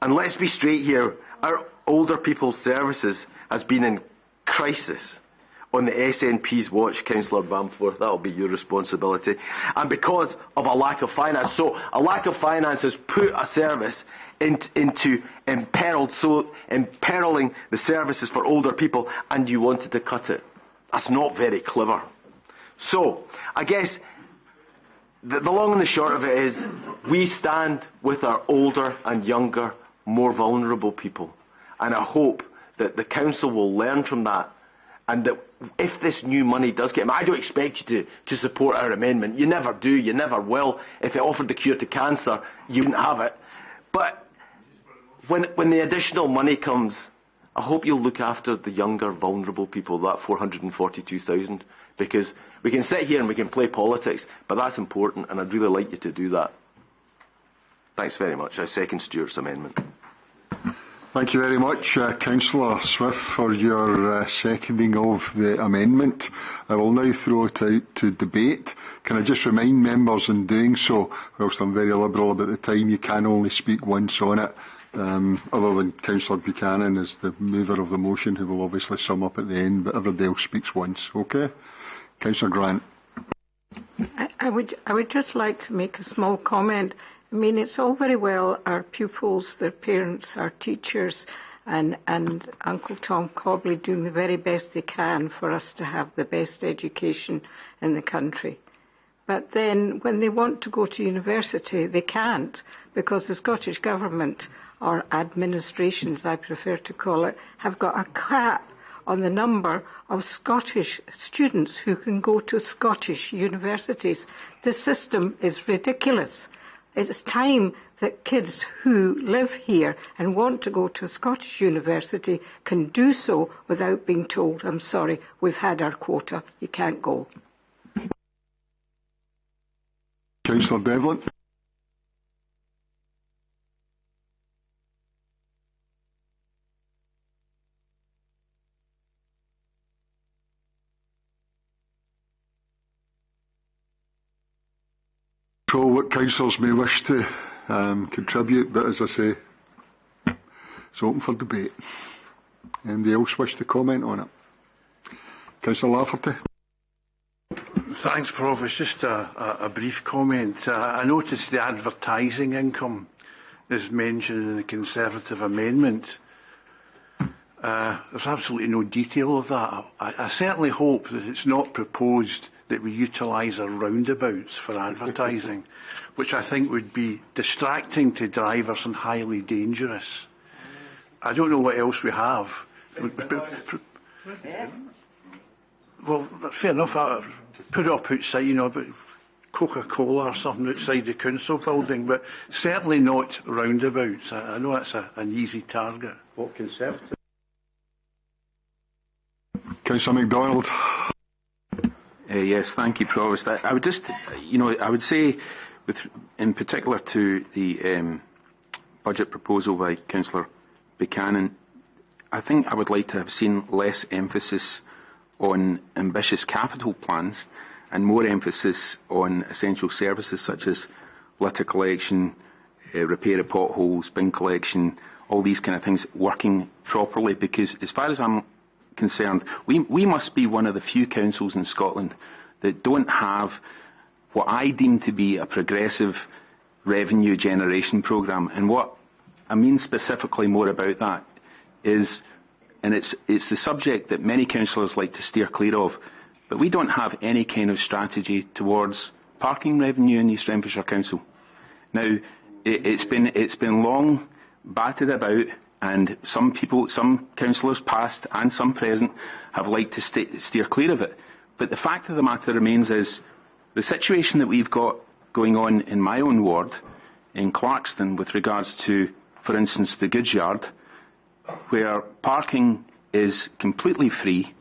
And let's be straight here, our older people's services has been in crisis on the SNP's watch, Councillor Bamforth. That will be your responsibility. And because of a lack of finance. So a lack of finance has put a service into imperiling the services for older people, and you wanted to cut it. That's not very clever. So I guess the long and the short of it is we stand with our older and younger, more vulnerable people. And I hope that the council will learn from that, and that if this new money does get... I don't expect you to support our amendment. You never do. You never will. If it offered the cure to cancer, you wouldn't have it. But when the additional money comes, I hope you'll look after the younger, vulnerable people, that 442,000, because we can sit here and we can play politics, but that's important, and I'd really like you to do that. Thanks very much. I second Stuart's amendment. Thank you very much, Councillor Swift, for your seconding of the amendment. I will now throw it out to debate. Can I just remind members in doing so, whilst I'm very liberal about the time, you can only speak once on it, other than Councillor Buchanan as the mover of the motion, who will obviously sum up at the end, but everybody else speaks once. Okay? Councillor Grant. I would just like to make a small comment. I mean, it's all very well our pupils, their parents, our teachers, and Uncle Tom Cobley doing the very best they can for us to have the best education in the country. But then when they want to go to university, they can't, because the Scottish Government, or administrations I prefer to call it, have got a cap on the number of Scottish students who can go to Scottish universities. The system is ridiculous. It's time that kids who live here and want to go to a Scottish university can do so without being told, I'm sorry, we've had our quota, you can't go. Councillor Devlin. What councillors may wish to contribute, but as I say, it's open for debate. Anybody else wish to comment on it? Councillor Lafferty. Thanks, Prof. It's just a brief comment. I noticed the advertising income is mentioned in the Conservative amendment. There's absolutely no detail of that. I certainly hope that it's not proposed that we utilise our roundabouts for advertising, which I think would be distracting to drivers and highly dangerous. I don't know what else we have. Well, fair enough. Put it up outside, but Coca-Cola or something outside the council building, but certainly not roundabouts. I know that's an easy target. What Conservative? Councillor MacDonald. Yes, thank you, Provost. I would just, I would say, in particular to the budget proposal by Councillor Buchanan, I think I would like to have seen less emphasis on ambitious capital plans and more emphasis on essential services such as litter collection, repair of potholes, bin collection, all these kind of things working properly, because as far as I'm concerned, we must be one of the few councils in Scotland that don't have what I deem to be a progressive revenue generation programme. And what I mean specifically more about that is, and it's the subject that many councillors like to steer clear of, but we don't have any kind of strategy towards parking revenue in East Renfrewshire Council. Now, it's been long batted about, and some councillors past and some present have liked to steer clear of it. But the fact of the matter remains is the situation that we've got going on in my own ward, in Clarkston, with regards to, for instance, the goods yard, where parking is completely free,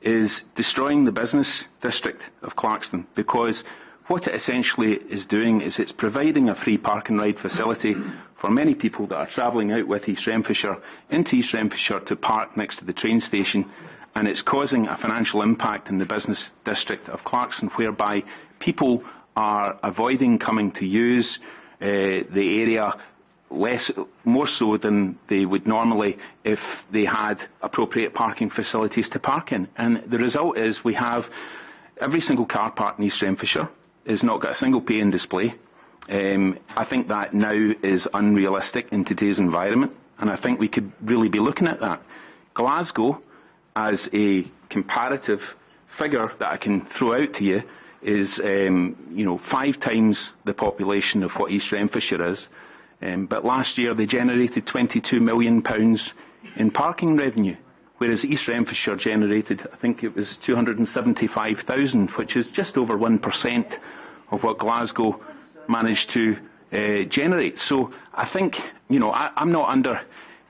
is destroying the business district of Clarkston, because what it essentially is doing is it's providing a free park and ride facility for many people that are travelling out with East Renfrewshire into East Renfrewshire to park next to the train station, and it's causing a financial impact in the business district of Clarkston, whereby people are avoiding coming to use the area more so than they would normally if they had appropriate parking facilities to park in. And the result is we have every single car park in East Renfrewshire has not got a single pay in display. I think that now is unrealistic in today's environment, and I think we could really be looking at that. Glasgow, as a comparative figure that I can throw out to you, is 5 times the population of what East Renfrewshire is. But last year they generated £22 million in parking revenue, whereas East Renfrewshire generated, I think it was 275,000, which is just over 1% of what Glasgow managed to generate. So I think, I'm not under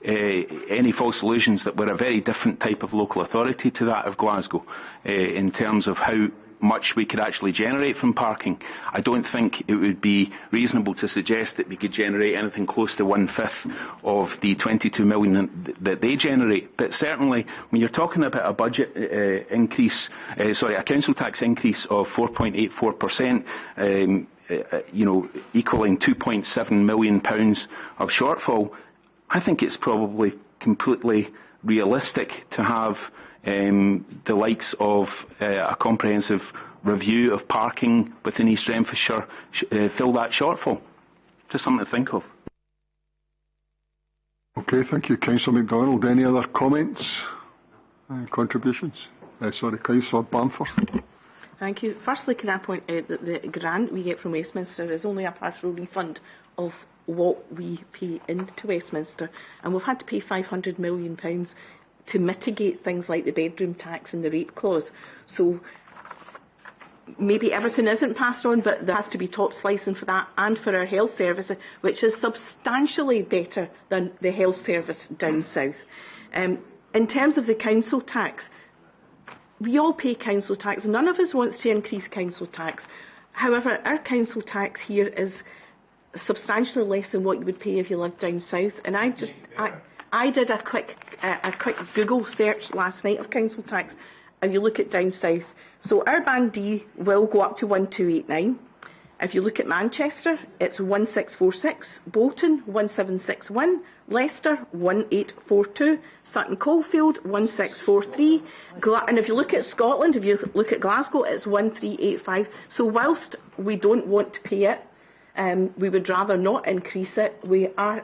any false illusions that we're a very different type of local authority to that of Glasgow in terms of how much we could actually generate from parking. I don't think it would be reasonable to suggest that we could generate anything close to 1/5 of the 22 million that they generate. But certainly, when you're talking about a budget increase, a council tax increase of 4.84%, equaling £2.7 million of shortfall, I think it's probably completely realistic to have the likes of a comprehensive review of parking within East Renfrewshire fill that shortfall. Just something to think of. Okay, thank you, Councillor MacDonald. Any other comments, contributions? Councillor Bamford. Thank you. Firstly, can I point out that the grant we get from Westminster is only a partial refund of what we pay into Westminster, and we've had to pay £500 million to mitigate things like the bedroom tax and the rate clause. So maybe everything isn't passed on, but there has to be top slicing for that and for our health service, which is substantially better than the health service down south. In terms of the council tax, we all pay council tax. None of us wants to increase council tax. However, our council tax here is substantially less than what you would pay if you lived down south. And I did a quick Google search last night of council tax, and you look at down south. So our Band D will go up to 1289. If you look at Manchester, it's 1646, Bolton 1761, Leicester 1842, Sutton Coldfield 1643, and if you look at Scotland, if you look at Glasgow, it's 1385. So whilst we don't want to pay it, we would rather not increase it. We are,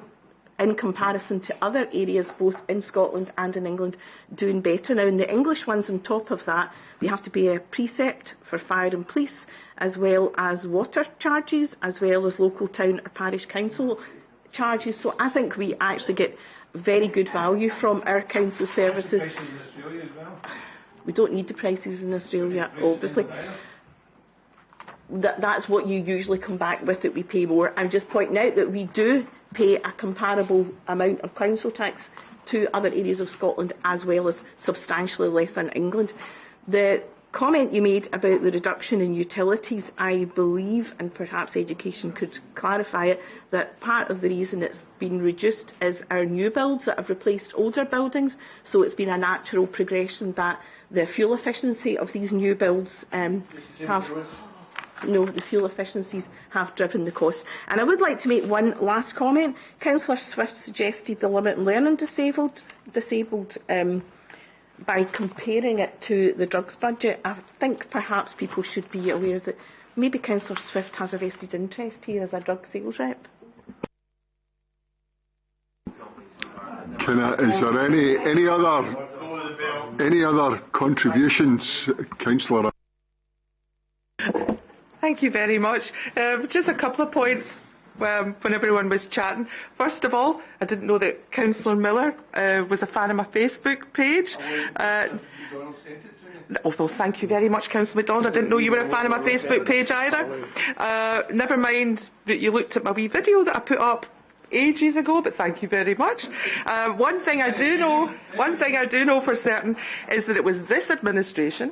in comparison to other areas, both in Scotland and in England, doing better. Now, in the English ones on top of that, we have to pay a precept for fire and police, as well as water charges, as well as local town or parish council charges. So I think we actually get very good value from our council services. We don't need the prices in Australia, obviously. That's what you usually come back with, that we pay more. I'm just pointing out that we do pay a comparable amount of council tax to other areas of Scotland, as well as substantially less in England. The comment you made about the reduction in utilities, I believe, and perhaps education could clarify it, that part of the reason it's been reduced is our new builds that have replaced older buildings. So it's been a natural progression that the fuel efficiency of these new builds the fuel efficiencies have driven the cost. And I would like to make one last comment. Councillor Swift suggested the limit learning disabled by comparing it to the drugs budget. I think perhaps people should be aware that maybe Councillor Swift has a vested interest here as a drug sales rep. Is there any other contributions, Councillor? Thank you very much. Just a couple of points when everyone was chatting. First of all, I didn't know that Councillor Miller was a fan of my Facebook page. Well, thank you very much, Councillor MacDonald. I didn't know you were a fan of my Facebook page either. Never mind that you looked at my wee video that I put up ages ago, but thank you very much. One thing I do know for certain is that it was this administration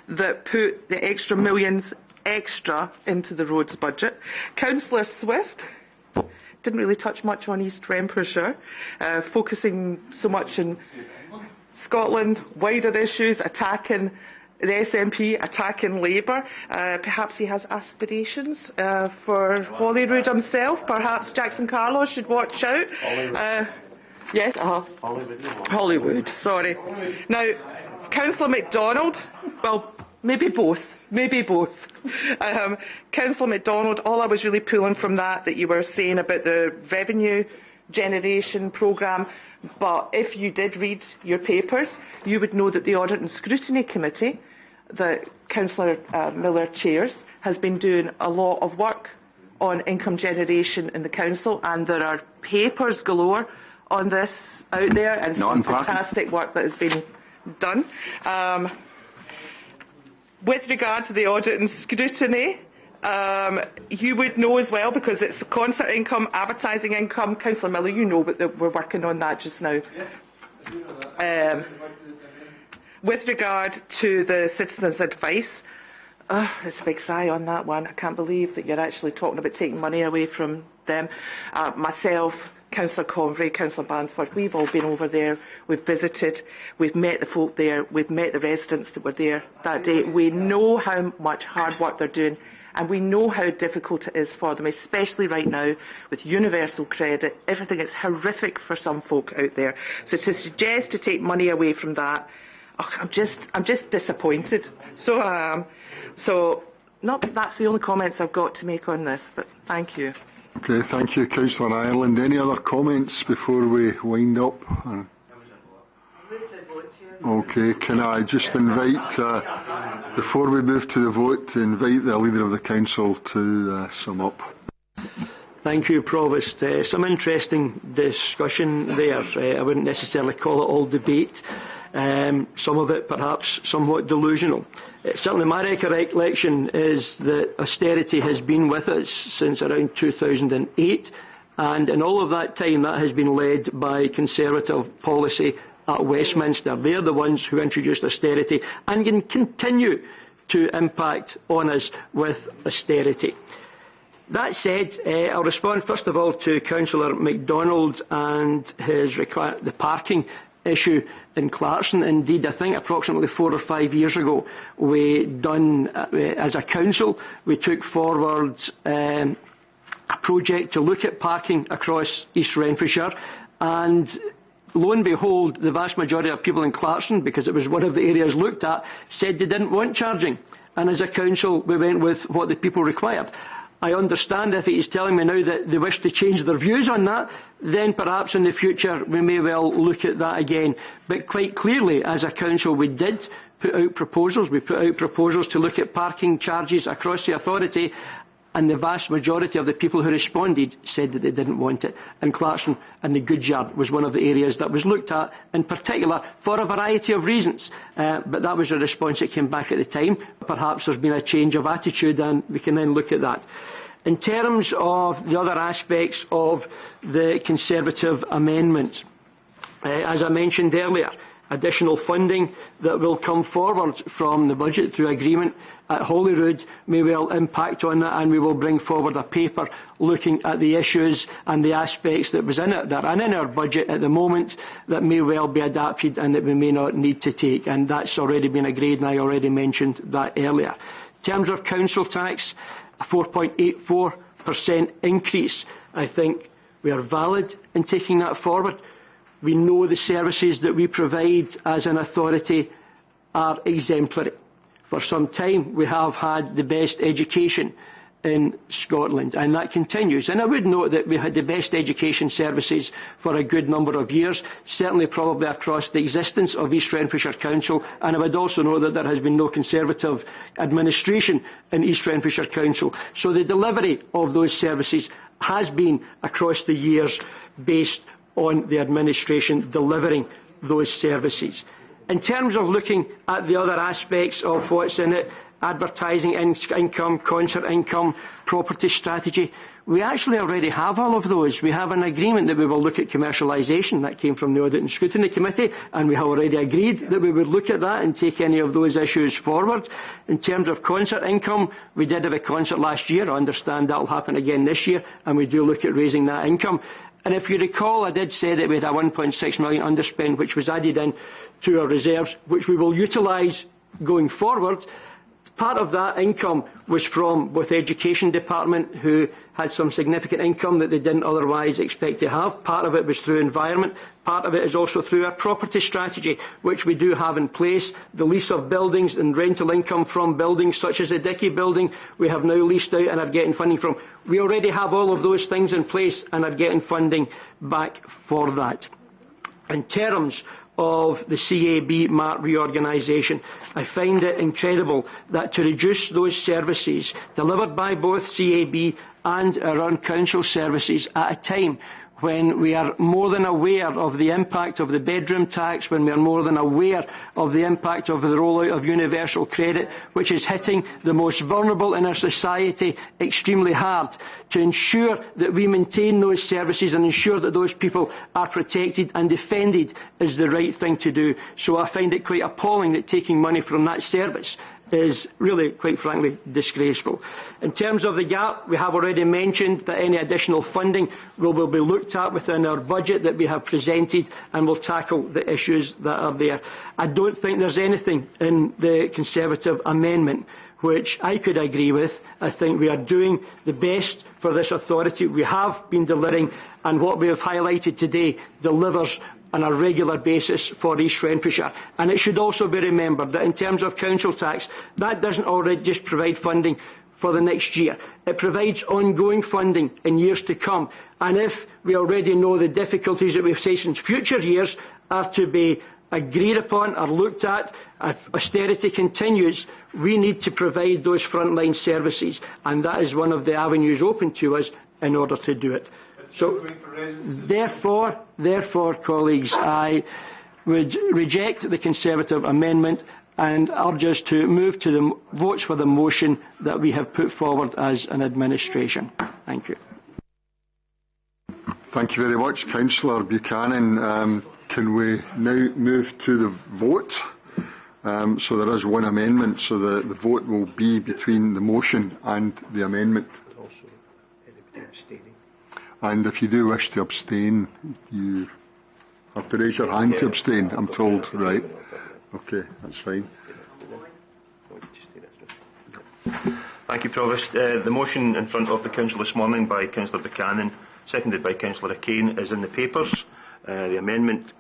that put the extra millions extra into the roads budget. Councillor Swift didn't really touch much on East Renfisher, focusing so much in Scotland, wider issues, attacking the SNP, attacking Labour. Perhaps he has aspirations for Holyrood himself. Perhaps Jackson Carlos should watch out. Yes, Hollywood, sorry. Now, Councillor MacDonald, well, maybe both. Councillor MacDonald, all I was really pulling from that you were saying about the revenue generation programme, but if you did read your papers, you would know that the Audit and Scrutiny Committee that Councillor Miller chairs has been doing a lot of work on income generation in the council, and there are papers galore on this out there, and some fantastic work that has been done. With regard to the audit and scrutiny, you would know as well, because it's concert income, advertising income. Councillor Miller, you know that we're working on that just now. With regard to the citizens' advice, there's a big sigh on that one. I can't believe that you're actually talking about taking money away from them. Myself, Councillor Convery, Councillor Banford, we've all been over there, we've visited, we've met the folk there, we've met the residents that were there that day. We know how much hard work they're doing, and we know how difficult it is for them, especially right now with universal credit. Everything is horrific for some folk out there. So to suggest to take money away from that, I'm just disappointed. So that's the only comments I've got to make on this, but thank you. Okay, thank you, Councillor Ireland. Any other comments before we wind up? Okay, can I just invite, before we move to the vote, to invite the Leader of the Council to sum up. Thank you, Provost. Some interesting discussion there. I wouldn't necessarily call it all debate. Some of it perhaps somewhat delusional. Certainly my recollection is that austerity has been with us since around 2008, and in all of that time that has been led by Conservative policy at Westminster. They're the ones who introduced austerity and can continue to impact on us with austerity. That said, I'll respond first of all to Councillor MacDonald and the parking issue in Clarkson. Indeed, I think approximately 4 or 5 years ago, as a council, we took forward a project to look at parking across East Renfrewshire, and lo and behold, the vast majority of people in Clarkson, because it was one of the areas looked at, said they didn't want charging. And as a council, we went with what the people required. I understand if he is telling me now that they wish to change their views on that, then perhaps in the future we may well look at that again. But quite clearly, as a council, we did put out proposals. We put out proposals to look at parking charges across the authority, and the vast majority of the people who responded said that they didn't want it. And Clarkson and the Goodyard was one of the areas that was looked at in particular for a variety of reasons. But that was a response that came back at the time. Perhaps there's been a change of attitude, and we can then look at that. In terms of the other aspects of the Conservative amendment, As I mentioned earlier, additional funding that will come forward from the budget through agreement at Holyrood may well impact on that, and we will bring forward a paper looking at the issues and the aspects that was in it that are in our budget at the moment that may well be adapted and that we may not need to take, and that's already been agreed, and I already mentioned that earlier. In terms of council tax, a 4.84% increase, I think we are valid in taking that forward. We know the services that we provide as an authority are exemplary. For some time we have had the best education in Scotland, and that continues. And I would note that we had the best education services for a good number of years, certainly probably across the existence of East Renfrewshire Council, and I would also note that there has been no Conservative administration in East Renfrewshire Council. So the delivery of those services has been across the years based on the administration delivering those services. In terms of looking at the other aspects of what's in it, advertising income, concert income, property strategy, we actually already have all of those. We have an agreement that we will look at commercialisation. That came from the Audit and Scrutiny Committee, and we have already agreed that we would look at that and take any of those issues forward. In terms of concert income, we did have a concert last year. I understand that will happen again this year, and we do look at raising that income. And if you recall, I did say that we had a 1.6 million underspend, which was added in to our reserves, which we will utilise going forward. Part of that income was from both the Education Department, who had some significant income that they didn't otherwise expect to have. Part of it was through environment. Part of it is also through our property strategy, which we do have in place. The lease of buildings and rental income from buildings such as the Dickey building, we have now leased out and are getting funding from. We already have all of those things in place and are getting funding back for that. In terms of the CAB MART reorganisation, I find it incredible that to reduce those services delivered by both CAB and our own council services at a time when we are more than aware of the impact of the bedroom tax, when we are more than aware of the impact of the rollout of universal credit, which is hitting the most vulnerable in our society extremely hard, to ensure that we maintain those services and ensure that those people are protected and defended is the right thing to do. So I find it quite appalling that taking money from that service is really, quite frankly, disgraceful. In terms of the gap, we have already mentioned that any additional funding will be looked at within our budget that we have presented, and will tackle the issues that are there. I don't think there's anything in the Conservative amendment which I could agree with. I think we are doing the best for this authority. We have been delivering, and what we have highlighted today delivers on a regular basis for East Renfrewshire. And it should also be remembered that in terms of council tax, that doesn't already just provide funding for the next year. It provides ongoing funding in years to come. And if we already know the difficulties that we face in future years are to be agreed upon or looked at, if austerity continues, we need to provide those frontline services. And that is one of the avenues open to us in order to do it. So, therefore, colleagues, I would reject the Conservative amendment and urge us to move to the votes for the motion that we have put forward as an administration. Thank you. Thank you very much, Councillor Buchanan. Can we now move to the vote? So there is one amendment, so the vote will be between the motion and the amendment. And if you do wish to abstain, you have to raise your hand to abstain, I'm told, right? Okay, that's fine. Thank you, Provost. The motion in front of the Council this morning by Councillor Buchanan, seconded by Councillor Kane, is in the papers. The amendment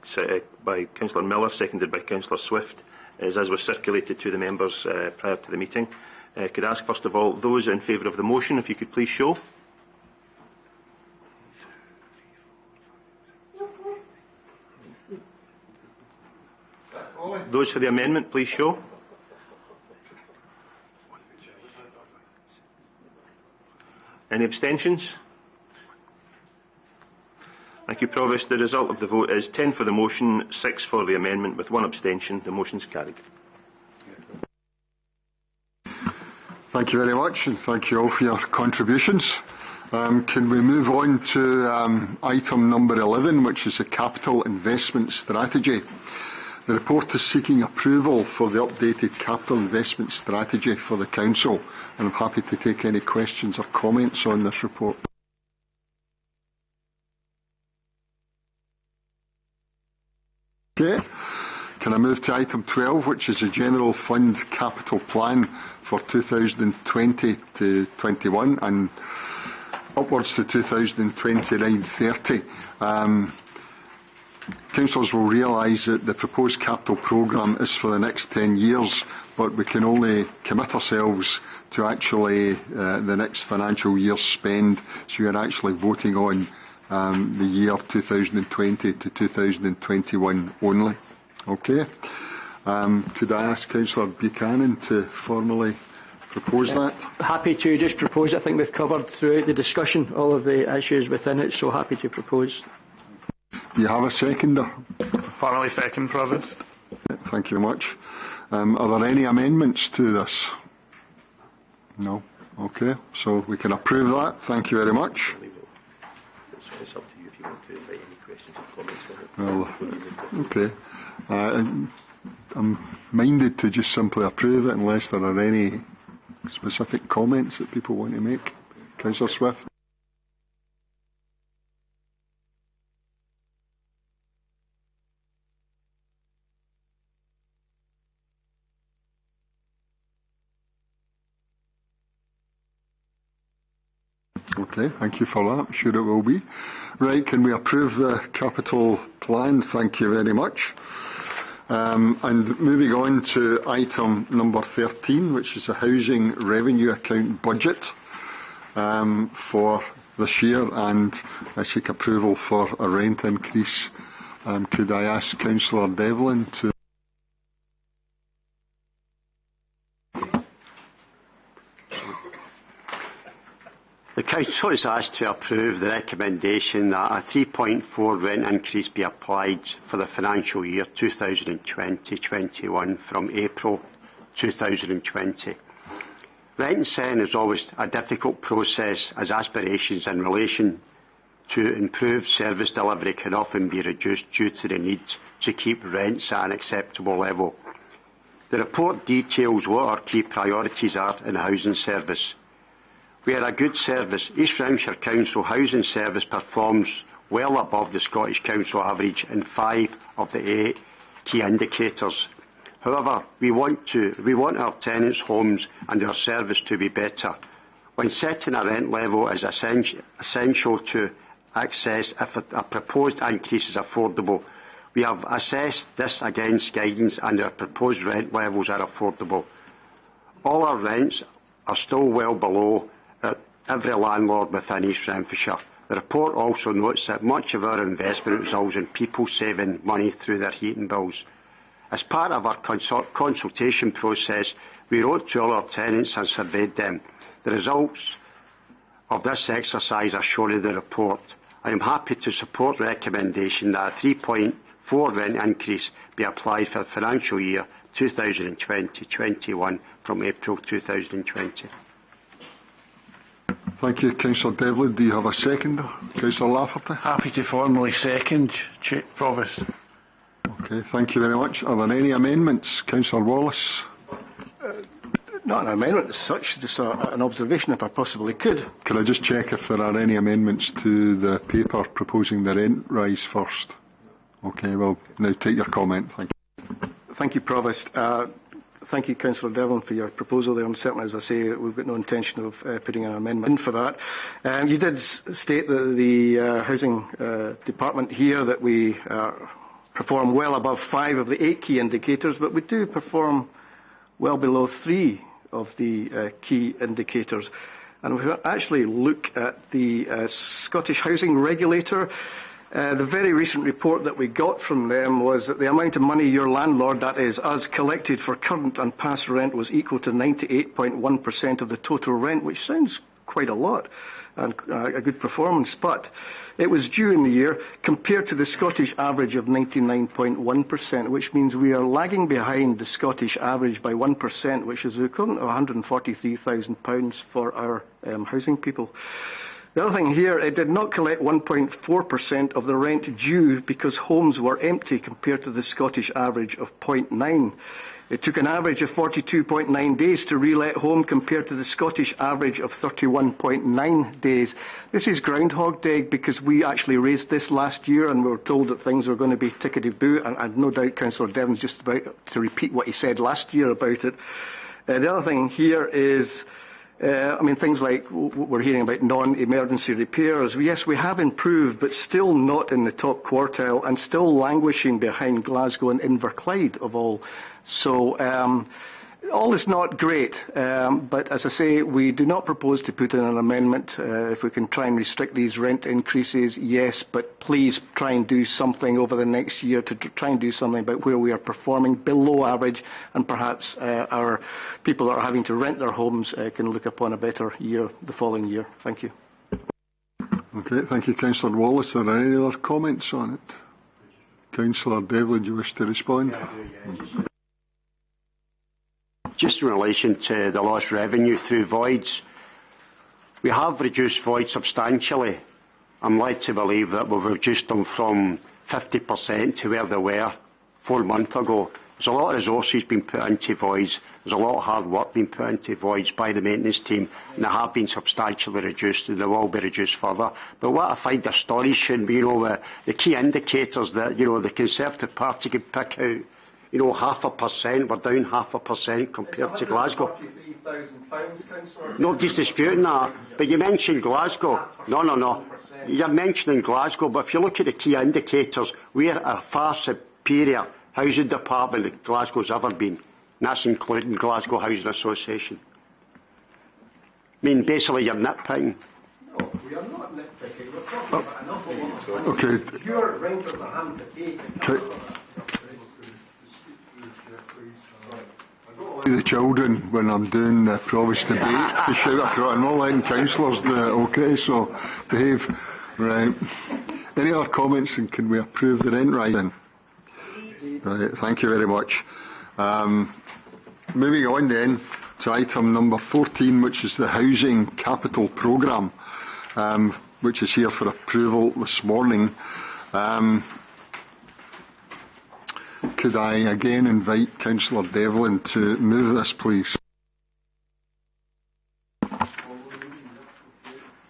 by Councillor Miller, seconded by Councillor Swift, is as was circulated to the members prior to the meeting. Could I ask, first of all, those in favour of the motion, if you could please show. Those for the amendment, please show. Any abstentions? Thank you, Provost. The result of the vote is 10 for the motion, 6 for the amendment, with 1 abstention. The motion is carried. Thank you very much, and thank you all for your contributions. Can we move on to item number 11, which is the capital investment strategy? The report is seeking approval for the updated capital investment strategy for the Council, and I'm happy to take any questions or comments on this report. Okay. Can I move to item 12, which is the General Fund Capital Plan for 2020 to 21 and upwards to 2029-30. Councillors will realise that the proposed capital programme is for the next 10 years, but we can only commit ourselves to actually the next financial year's spend, so we are actually voting on the year 2020 to 2021 only. Okay. Could I ask Councillor Buchanan to formally propose that? Happy to just propose. I think we've covered throughout the discussion all of the issues within it, so happy to propose. Do you have a seconder? Formally second, Provost. Thank you very much. Are there any amendments to this? No. Okay, so we can approve that. Thank you very much. It's up to you if you want to invite any questions or comments on it. Well, okay. I'm minded to just simply approve it unless there are any specific comments that people want to make. Councillor Swift. Okay, thank you for that. I'm sure it will be. Right, can we approve the capital plan? Thank you very much. And moving on to item number 13, which is the housing revenue account budget for this year, and I seek approval for a rent increase. Could I ask Councillor Devlin to... The Council is asked to approve the recommendation that a 3.4 rent increase be applied for the financial year 2020-21 from April 2020. Rent setting is always a difficult process, as aspirations in relation to improved service delivery can often be reduced due to the need to keep rents at an acceptable level. The report details what our key priorities are in the housing service. We are a good service. East Renfisher Council Housing Service performs well above the Scottish Council average in 5 of the 8 key indicators. However, we want our tenants' homes and our service to be better. When setting a rent level, it is essential to assess if a proposed increase is affordable. We have assessed this against guidance, and our proposed rent levels are affordable. All our rents are still well below every landlord within East Renfisher. The report also notes that much of our investment results in people saving money through their heating bills. As part of our consultation process, we wrote to all our tenants and surveyed them. The results of this exercise are shown in the report. I am happy to support the recommendation that a 3.4 rent increase be applied for the financial year 2020-21 from April 2020. Thank you, Councillor Devlin. Do you have a seconder? Councillor Lafferty. Happy to formally second, Provost. Okay, thank you very much. Are there any amendments? Councillor Wallace. Not an amendment as such, just an observation if I possibly could. Can I just check if there are any amendments to the paper proposing the rent rise first? Okay, well, now take your comment. Thank you. Thank you, Provost. Thank you, Councillor Devlin, for your proposal there, and certainly, as I say, we've got no intention of putting an amendment in for that. You did state that the Housing Department here that we perform well above 5 of the 8 key indicators, but we do perform well below 3 of the key indicators. And if we actually look at the Scottish Housing Regulator, the very recent report that we got from them was that the amount of money your landlord, that is us, collected for current and past rent was equal to 98.1% of the total rent, which sounds quite a lot and a good performance, but it was due in the year compared to the Scottish average of 99.1%, which means we are lagging behind the Scottish average by 1%, which is the equivalent of £143,000 for our housing people. The other thing here, it did not collect 1.4% of the rent due because homes were empty compared to the Scottish average of 0.9. It took an average of 42.9 days to re-let home compared to the Scottish average of 31.9 days. This is Groundhog Day because we actually raised this last year and we were told that things were going to be tickety-boo, and no doubt Councillor Devon's just about to repeat what he said last year about it. The other thing here is, things like we're hearing about non-emergency repairs. Yes, we have improved, but still not in the top quartile and still languishing behind Glasgow and Inverclyde of all. So all is not great, but as I say, we do not propose to put in an amendment. If we can try and restrict these rent increases, yes, but please try and do something over the next year to try and do something about where we are performing below average, and perhaps our people that are having to rent their homes can look upon a better year the following year. Thank you. Okay, thank you, Councillor Wallace. Are there any other comments on it? Councillor Devlin, do you wish to respond? Just in relation to the lost revenue through voids, we have reduced voids substantially. I'm led to believe that we've reduced them from 50% to where they were 4 months ago. There's a lot of resources being put into voids. There's a lot of hard work being put into voids by the maintenance team, and they have been substantially reduced, and they will be reduced further. But what I find astonishing, the key indicators that the Conservative Party could pick out. 0.5%, we're down 0.5% compared to Glasgow. Nobody's disputing that. But you mentioned Glasgow. No. You're mentioning Glasgow, but if you look at the key indicators, we're a far superior housing department that Glasgow's ever been. And that's including Glasgow Housing Association. Basically you're nitpicking. No, we are not nitpicking. We're talking about an awful lot of money. Okay. Your renters are having to take the children when I'm doing the provost debate to shout across. I'm not letting councillors do it, okay? So, Dave, right. Any other comments, and can we approve the rent writing? Right, thank you very much. Moving on then to item number 14, which is the Housing Capital Programme, which is here for approval this morning. Could I again invite Councillor Devlin to move this, please?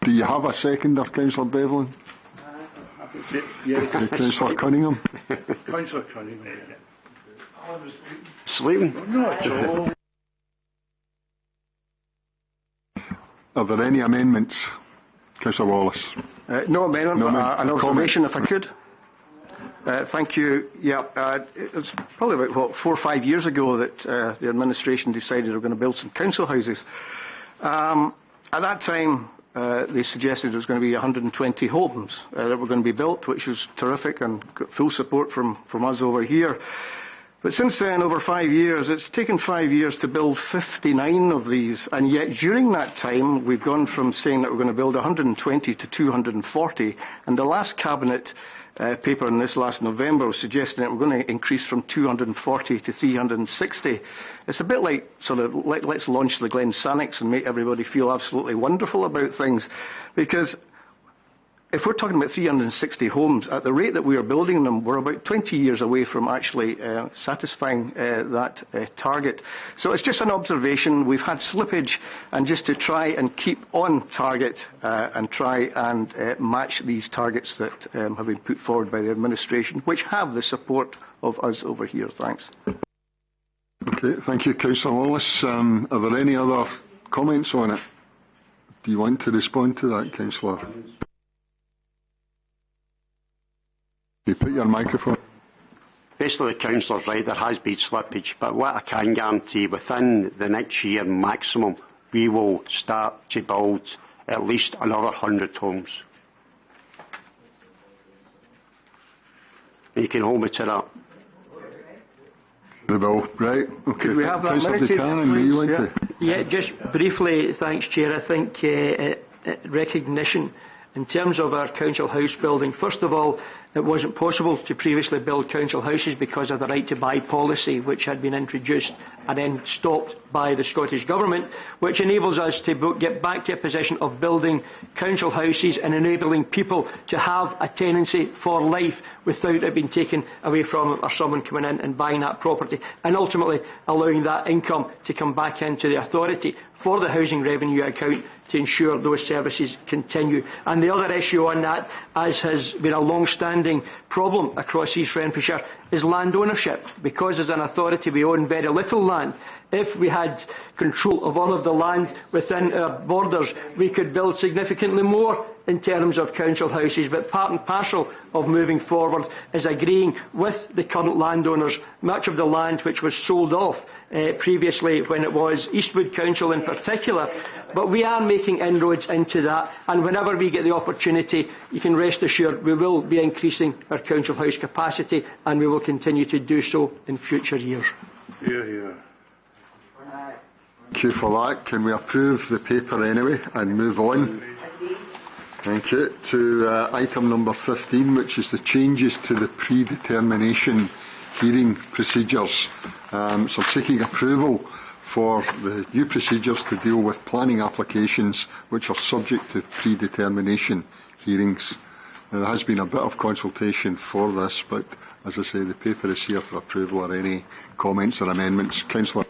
Do you have a seconder, Councillor Devlin? Yeah. Councillor Cunningham? Councillor Cunningham. Sleeping? Not at all. Are there any amendments? Councillor Wallace? No amendment, but an observation if I could. Thank you. It was probably about 4 or 5 years ago that the administration decided they were going to build some council houses. At that time, they suggested there was going to be 120 homes that were going to be built, which was terrific and got full support from us over here. But since then, over 5 years, it's taken 5 years to build 59 of these, and yet during that time, we've gone from saying that we're going to build 120 to 240, and the last Cabinet paper in this last November was suggesting that we're going to increase from 240 to 360. It's a bit like let's launch the Glen Sannox and make everybody feel absolutely wonderful about things, because if we're talking about 360 homes, at the rate that we are building them, we're about 20 years away from actually satisfying that target. So it's just an observation. We've had slippage, and just to try and keep on target and try and match these targets that have been put forward by the administration, which have the support of us over here. Thanks. Okay, thank you, Councillor Wallace. Are there any other comments on it? Do you want to respond to that, Councillor? You put your microphone. Basically, the councillor's right, there has been slippage, but what I can guarantee, within the next year maximum, we will start to build at least another 100 homes. And you can hold me to that. The bill, right? Okay. Could we have that minute, please? Yeah, just briefly, thanks, Chair. I think recognition In terms of our council house building, first of all, it wasn't possible to previously build council houses because of the right to buy policy, which had been introduced and then stopped by the Scottish Government, which enables us to get back to a position of building council houses and enabling people to have a tenancy for life without it being taken away from them or someone coming in and buying that property, and ultimately allowing that income to come back into the authority for the housing revenue account to ensure those services continue. And the other issue on that, as has been a long-standing problem across East Renfrewshire, is land ownership. Because as an authority we own very little land. If we had control of all of the land within our borders, we could build significantly more in terms of council houses. But part and parcel of moving forward is agreeing with the current landowners much of the land which was sold off previously when it was Eastwood Council in particular. But we are making inroads into that, and whenever we get the opportunity, you can rest assured we will be increasing our council house capacity, and we will continue to do so in future years. Thank you for that. Can we approve the paper anyway and move on? Thank you. To item number 15, which is the changes to the predetermination hearing procedures. So I'm seeking approval for the new procedures to deal with planning applications which are subject to predetermination hearings. Now, there has been a bit of consultation for this, but as I say, the paper is here for approval. Are any comments or amendments? Councillor.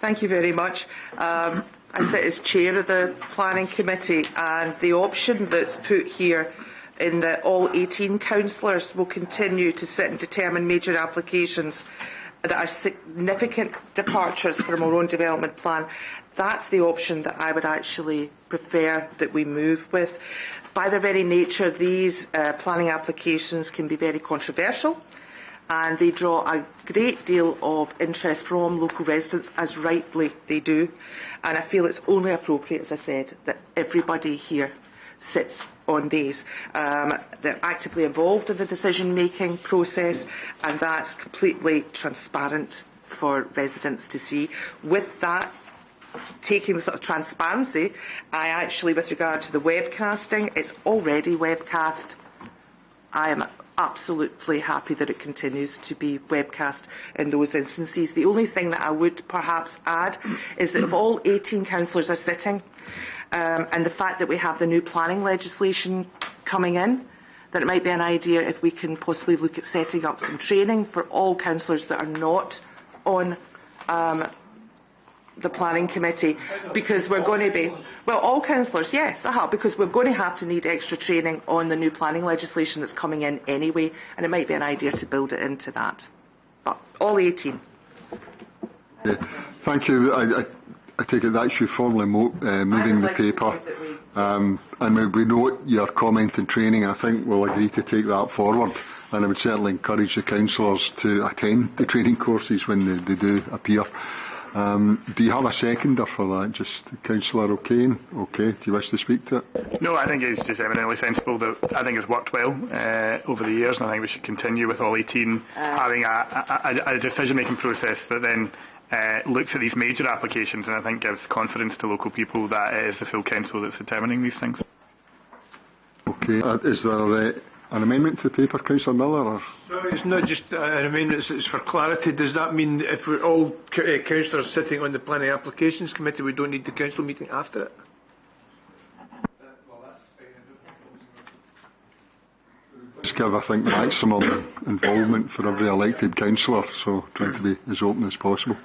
Thank you very much. I sit as chair of the Planning Committee, and the option that's put here in that all 18 councillors will continue to sit and determine major applications that are significant departures from our own development plan, that's the option that I would actually prefer that we move with. By their very nature, these planning applications can be very controversial, and they draw a great deal of interest from local residents, as rightly they do. And I feel it's only appropriate, as I said, that everybody here sits on these. They're actively involved in the decision-making process, and that's completely transparent for residents to see. With that, taking the sort of transparency, I actually, with regard to the webcasting, it's already webcast. I am absolutely happy that it continues to be webcast in those instances. The only thing that I would perhaps add is that if all 18 councillors are sitting, and the fact that we have the new planning legislation coming in, that it might be an idea if we can possibly look at setting up some training for all councillors that are not on the planning committee, because we're going to be, well, all councillors, yes, because we're going to have to need extra training on the new planning legislation that's coming in anyway, and it might be an idea to build it into that. But all 18. Thank you. I take it that's you formally moving the paper. And we note your comment and training. I think we'll agree to take that forward. And I would certainly encourage the councillors to attend the training courses when they do appear. Do you have a seconder for that? Just Councillor O'Kane? Okay. Do you wish to speak to it? No, I think it's just eminently sensible. That I think it's worked well over the years, and I think we should continue with all 18 having a decision-making process that then looks at these major applications, and I think gives confidence to local people that it is the full council that's determining these things. Okay. Is there an amendment to the paper, Councillor Miller? Or? Sorry, it's not just an amendment, it's for clarity. Does that mean if we're all councillors sitting on the Planning Applications Committee, we don't need the council meeting after it? Let's give, I think, maximum involvement for every elected councillor, so trying to be as open as possible.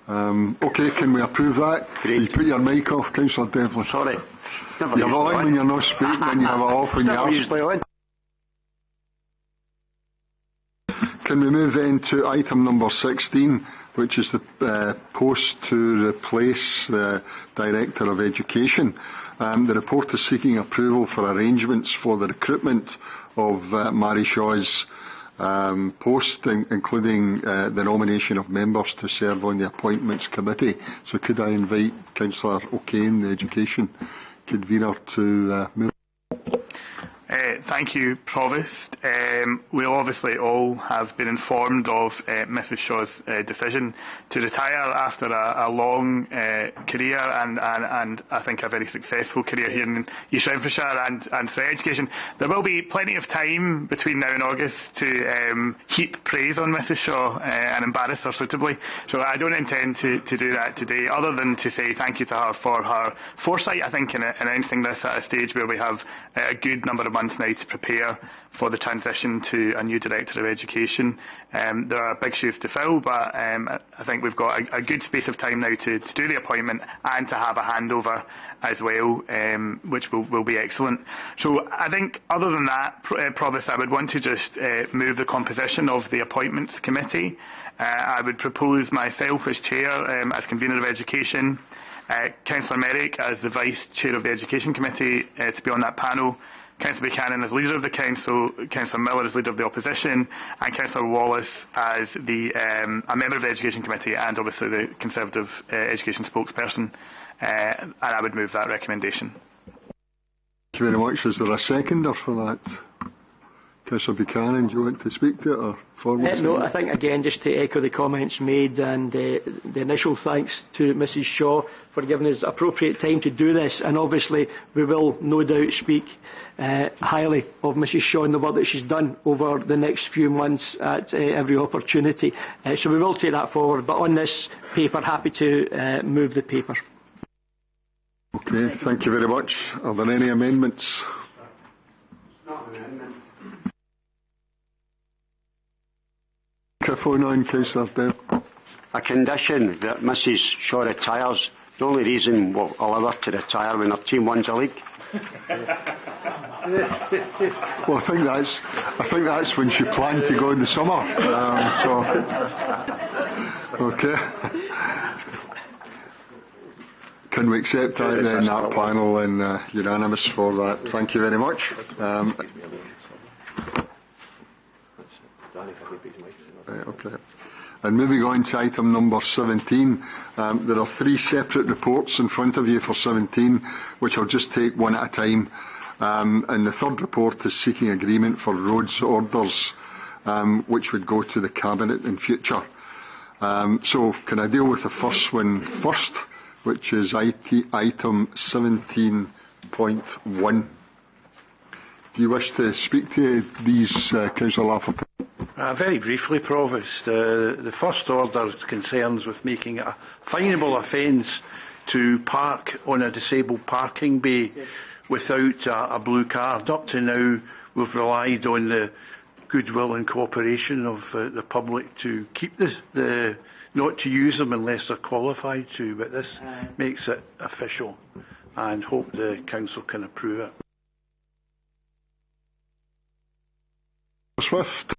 Okay, can we approve that? You put your mic off, Councillor Devlin. Sorry. You're on when you're not speaking, and you have it off when you are. Can we move then to item number 16, which is the post to replace the Director of Education? The report is seeking approval for arrangements for the recruitment of Mary Shaw's post, including the nomination of members to serve on the Appointments Committee. So could I invite Councillor O'Kane, the Education Convener, to move? Thank you, Provost. We'll obviously all have been informed of Mrs Shaw's decision to retire after a long career and I think a very successful career here in East Renfrewshire and through education. There will be plenty of time between now and August to heap praise on Mrs Shaw and embarrass her suitably. So I don't intend to do that today, other than to say thank you to her for her foresight, I think, in announcing this at a stage where we have a good number of months now to prepare for the transition to a new Director of Education. There are big shoes to fill, but I think we've got a good space of time now to do the appointment and to have a handover as well, which will be excellent. So I think, other than that, Provost, I would want to just move the composition of the Appointments Committee. I would propose myself as Chair, as Convener of Education, Councillor Merrick as the Vice Chair of the Education Committee to be on that panel, Councillor Buchanan as Leader of the Council, Councillor Miller as Leader of the Opposition, and Councillor Wallace as a member of the Education Committee and obviously the Conservative Education spokesperson. And I would move that recommendation. Thank you very much. Is there a seconder for that? Councillor Buchanan, do you want to speak to it or forward? No, I think again just to echo the comments made and the initial thanks to Mrs Shaw for giving us appropriate time to do this, and obviously we will no doubt speak highly of Mrs Shaw and the work that she's done over the next few months at every opportunity. So we will take that forward, but on this paper, happy to move the paper. Okay, thank you very much. Are there any amendments? Microphone on, Councillor Dale. A condition that Mrs Shaw retires. The only reason we'll allow her to retire when her team wins a league. Well, I think that's when she planned to go in the summer. Okay. Can we accept that then, that panel, and unanimous for that? Thank you very much. Okay. And moving on to item number 17, there are 3 separate reports in front of you for 17, which I'll just take one at a time. And the third report is seeking agreement for roads orders, which would go to the Cabinet in future. So can I deal with the first one first, which is item 17.1. Do you wish to speak to these, Councillor Lafferty? Very briefly, Provost. The first order concerns with making it a finable offence to park on a disabled parking bay without a blue card. Up to now, we've relied on the goodwill and cooperation of the public to keep not to use them unless they're qualified to, but this makes it official, and hope the Council can approve it. Swift.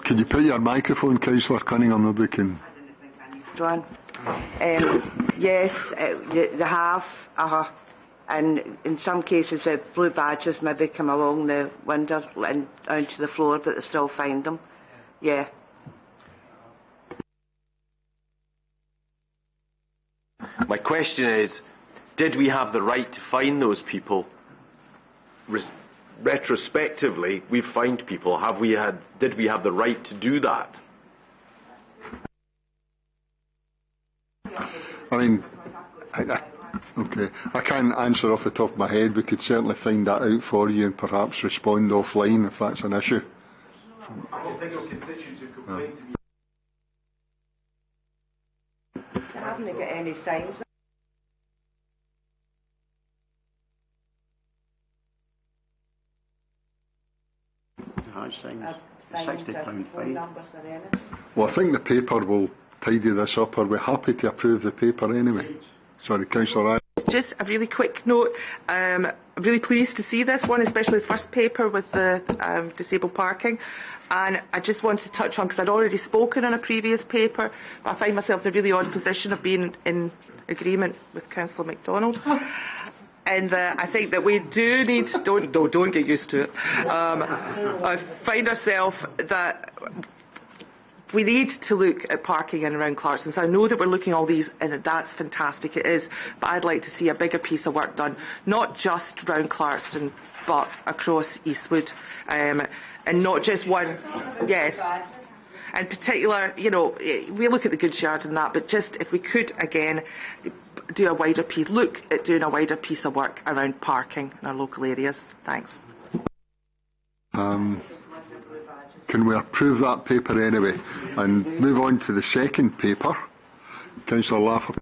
Could you put your microphone, Councillor Cunningham, if we can? John? Yes, they have, and in some cases the blue badges maybe come along the window and down to the floor, but they still find them. Yeah. My question is, did we have the right to fine those people? Retrospectively, we've fined people. Did we have the right to do that? I mean, okay. I can't answer off the top of my head. We could certainly find that out for you and perhaps respond offline if that's an issue. I don't think our constituents would complain to me. I haven't got any signs. £60 fine. Well, I think the paper will tidy this up. Are we happy to approve the paper anyway? Sorry, Councillor Isles. just a really quick note. I'm really pleased to see this one, especially the first paper with the disabled parking. And I just wanted to touch on, because I'd already spoken on a previous paper, but I find myself in a really odd position of being in agreement with Councillor MacDonald. And I think that we do need to, don't get used to it. I find ourselves that we need to look at parking in and around Clarkson. So I know that we're looking at all these, and that's fantastic, it is, but I'd like to see a bigger piece of work done, not just round Clarkson, but across Eastwood, and not just one. Yes. In particular, you know, we look at the goods yard and that, but just if we could again do a wider piece, look at doing a wider piece of work around parking in our local areas. Thanks. Can we approve that paper anyway and move on to the second paper? Councillor Lafferty.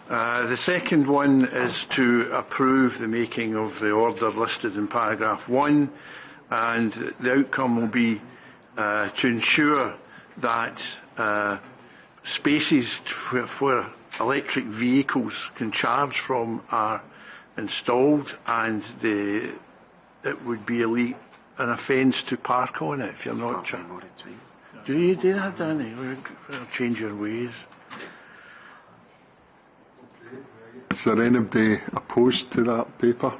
The second one is to approve the making of the order listed in paragraph 1, and the outcome will be to ensure that spaces for electric vehicles can charge from are installed, and it would be an offence to park on it if you're not charging. Do you do that, Danny? We'll change your ways. Is there anybody opposed to that paper?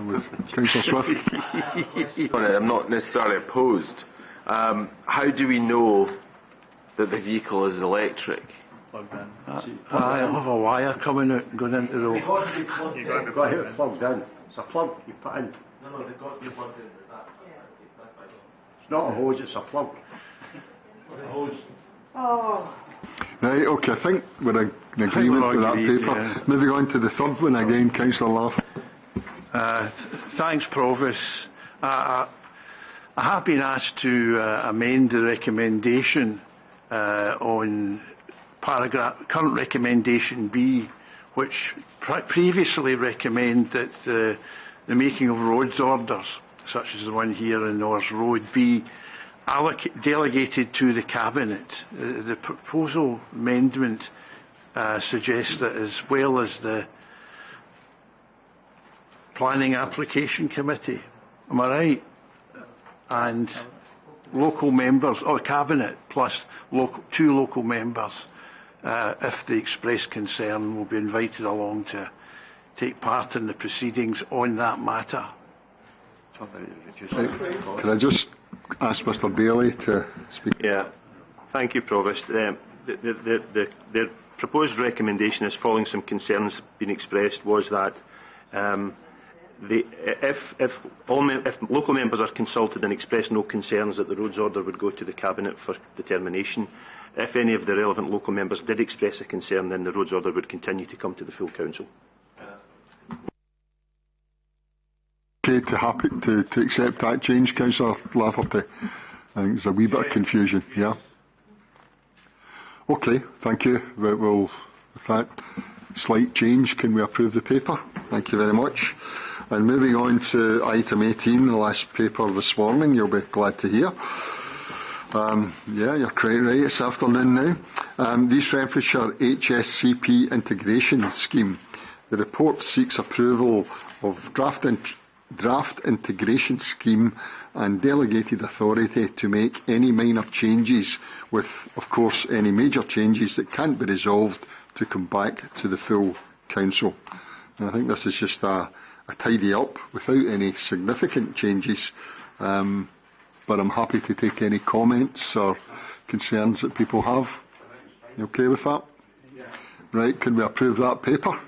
With Councillor Swift? I'm not necessarily opposed. How do we know that the vehicle is electric? I have a wire coming out and going into the... You've got to have it plugged in. It's a plug you put in. No, they've got to be plugged in. It's not a hose, it's a plug. A hose. Oh. Right, okay, I think we're in agreement with that paper. Yeah. Moving on to the third one again, Councillor Laff. Thanks, Provost. I have been asked to amend the recommendation on current recommendation B, which previously recommended that the making of roads orders, such as the one here in North Road, be delegated to the Cabinet. The proposal amendment suggests that, as well as the Planning Application Committee, am I right? And local members, or Cabinet, plus two local members, if they express concern, will be invited along to take part in the proceedings on that matter. Can I just ask Mr Daly to speak? Yeah, thank you, Provost. The proposed recommendation, is following some concerns being expressed, was that if local members are consulted and express no concerns, that the roads order would go to the Cabinet for determination. If any of the relevant local members did express a concern, then the roads order would continue to come to the full Council. Okay, happy to accept that change, Councillor Lafferty. I think there's a wee bit of confusion, yeah. Okay, thank you. Well, with that slight change, can we approve the paper? Thank you very much. And moving on to item 18, the last paper this morning, you'll be glad to hear. Yeah, you're quite right, it's afternoon now. The East Renfisher HSCP integration scheme. The report seeks approval of draft integration scheme and delegated authority to make any minor changes, with, of course, any major changes that can't be resolved to come back to the full Council. And I think this is just a tidy up without any significant changes, but I'm happy to take any comments or concerns that people have. You okay with that? Right, can we approve that paper?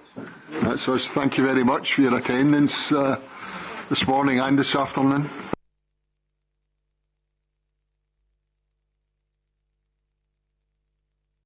That's us. Thank you very much for your attendance this morning and this afternoon.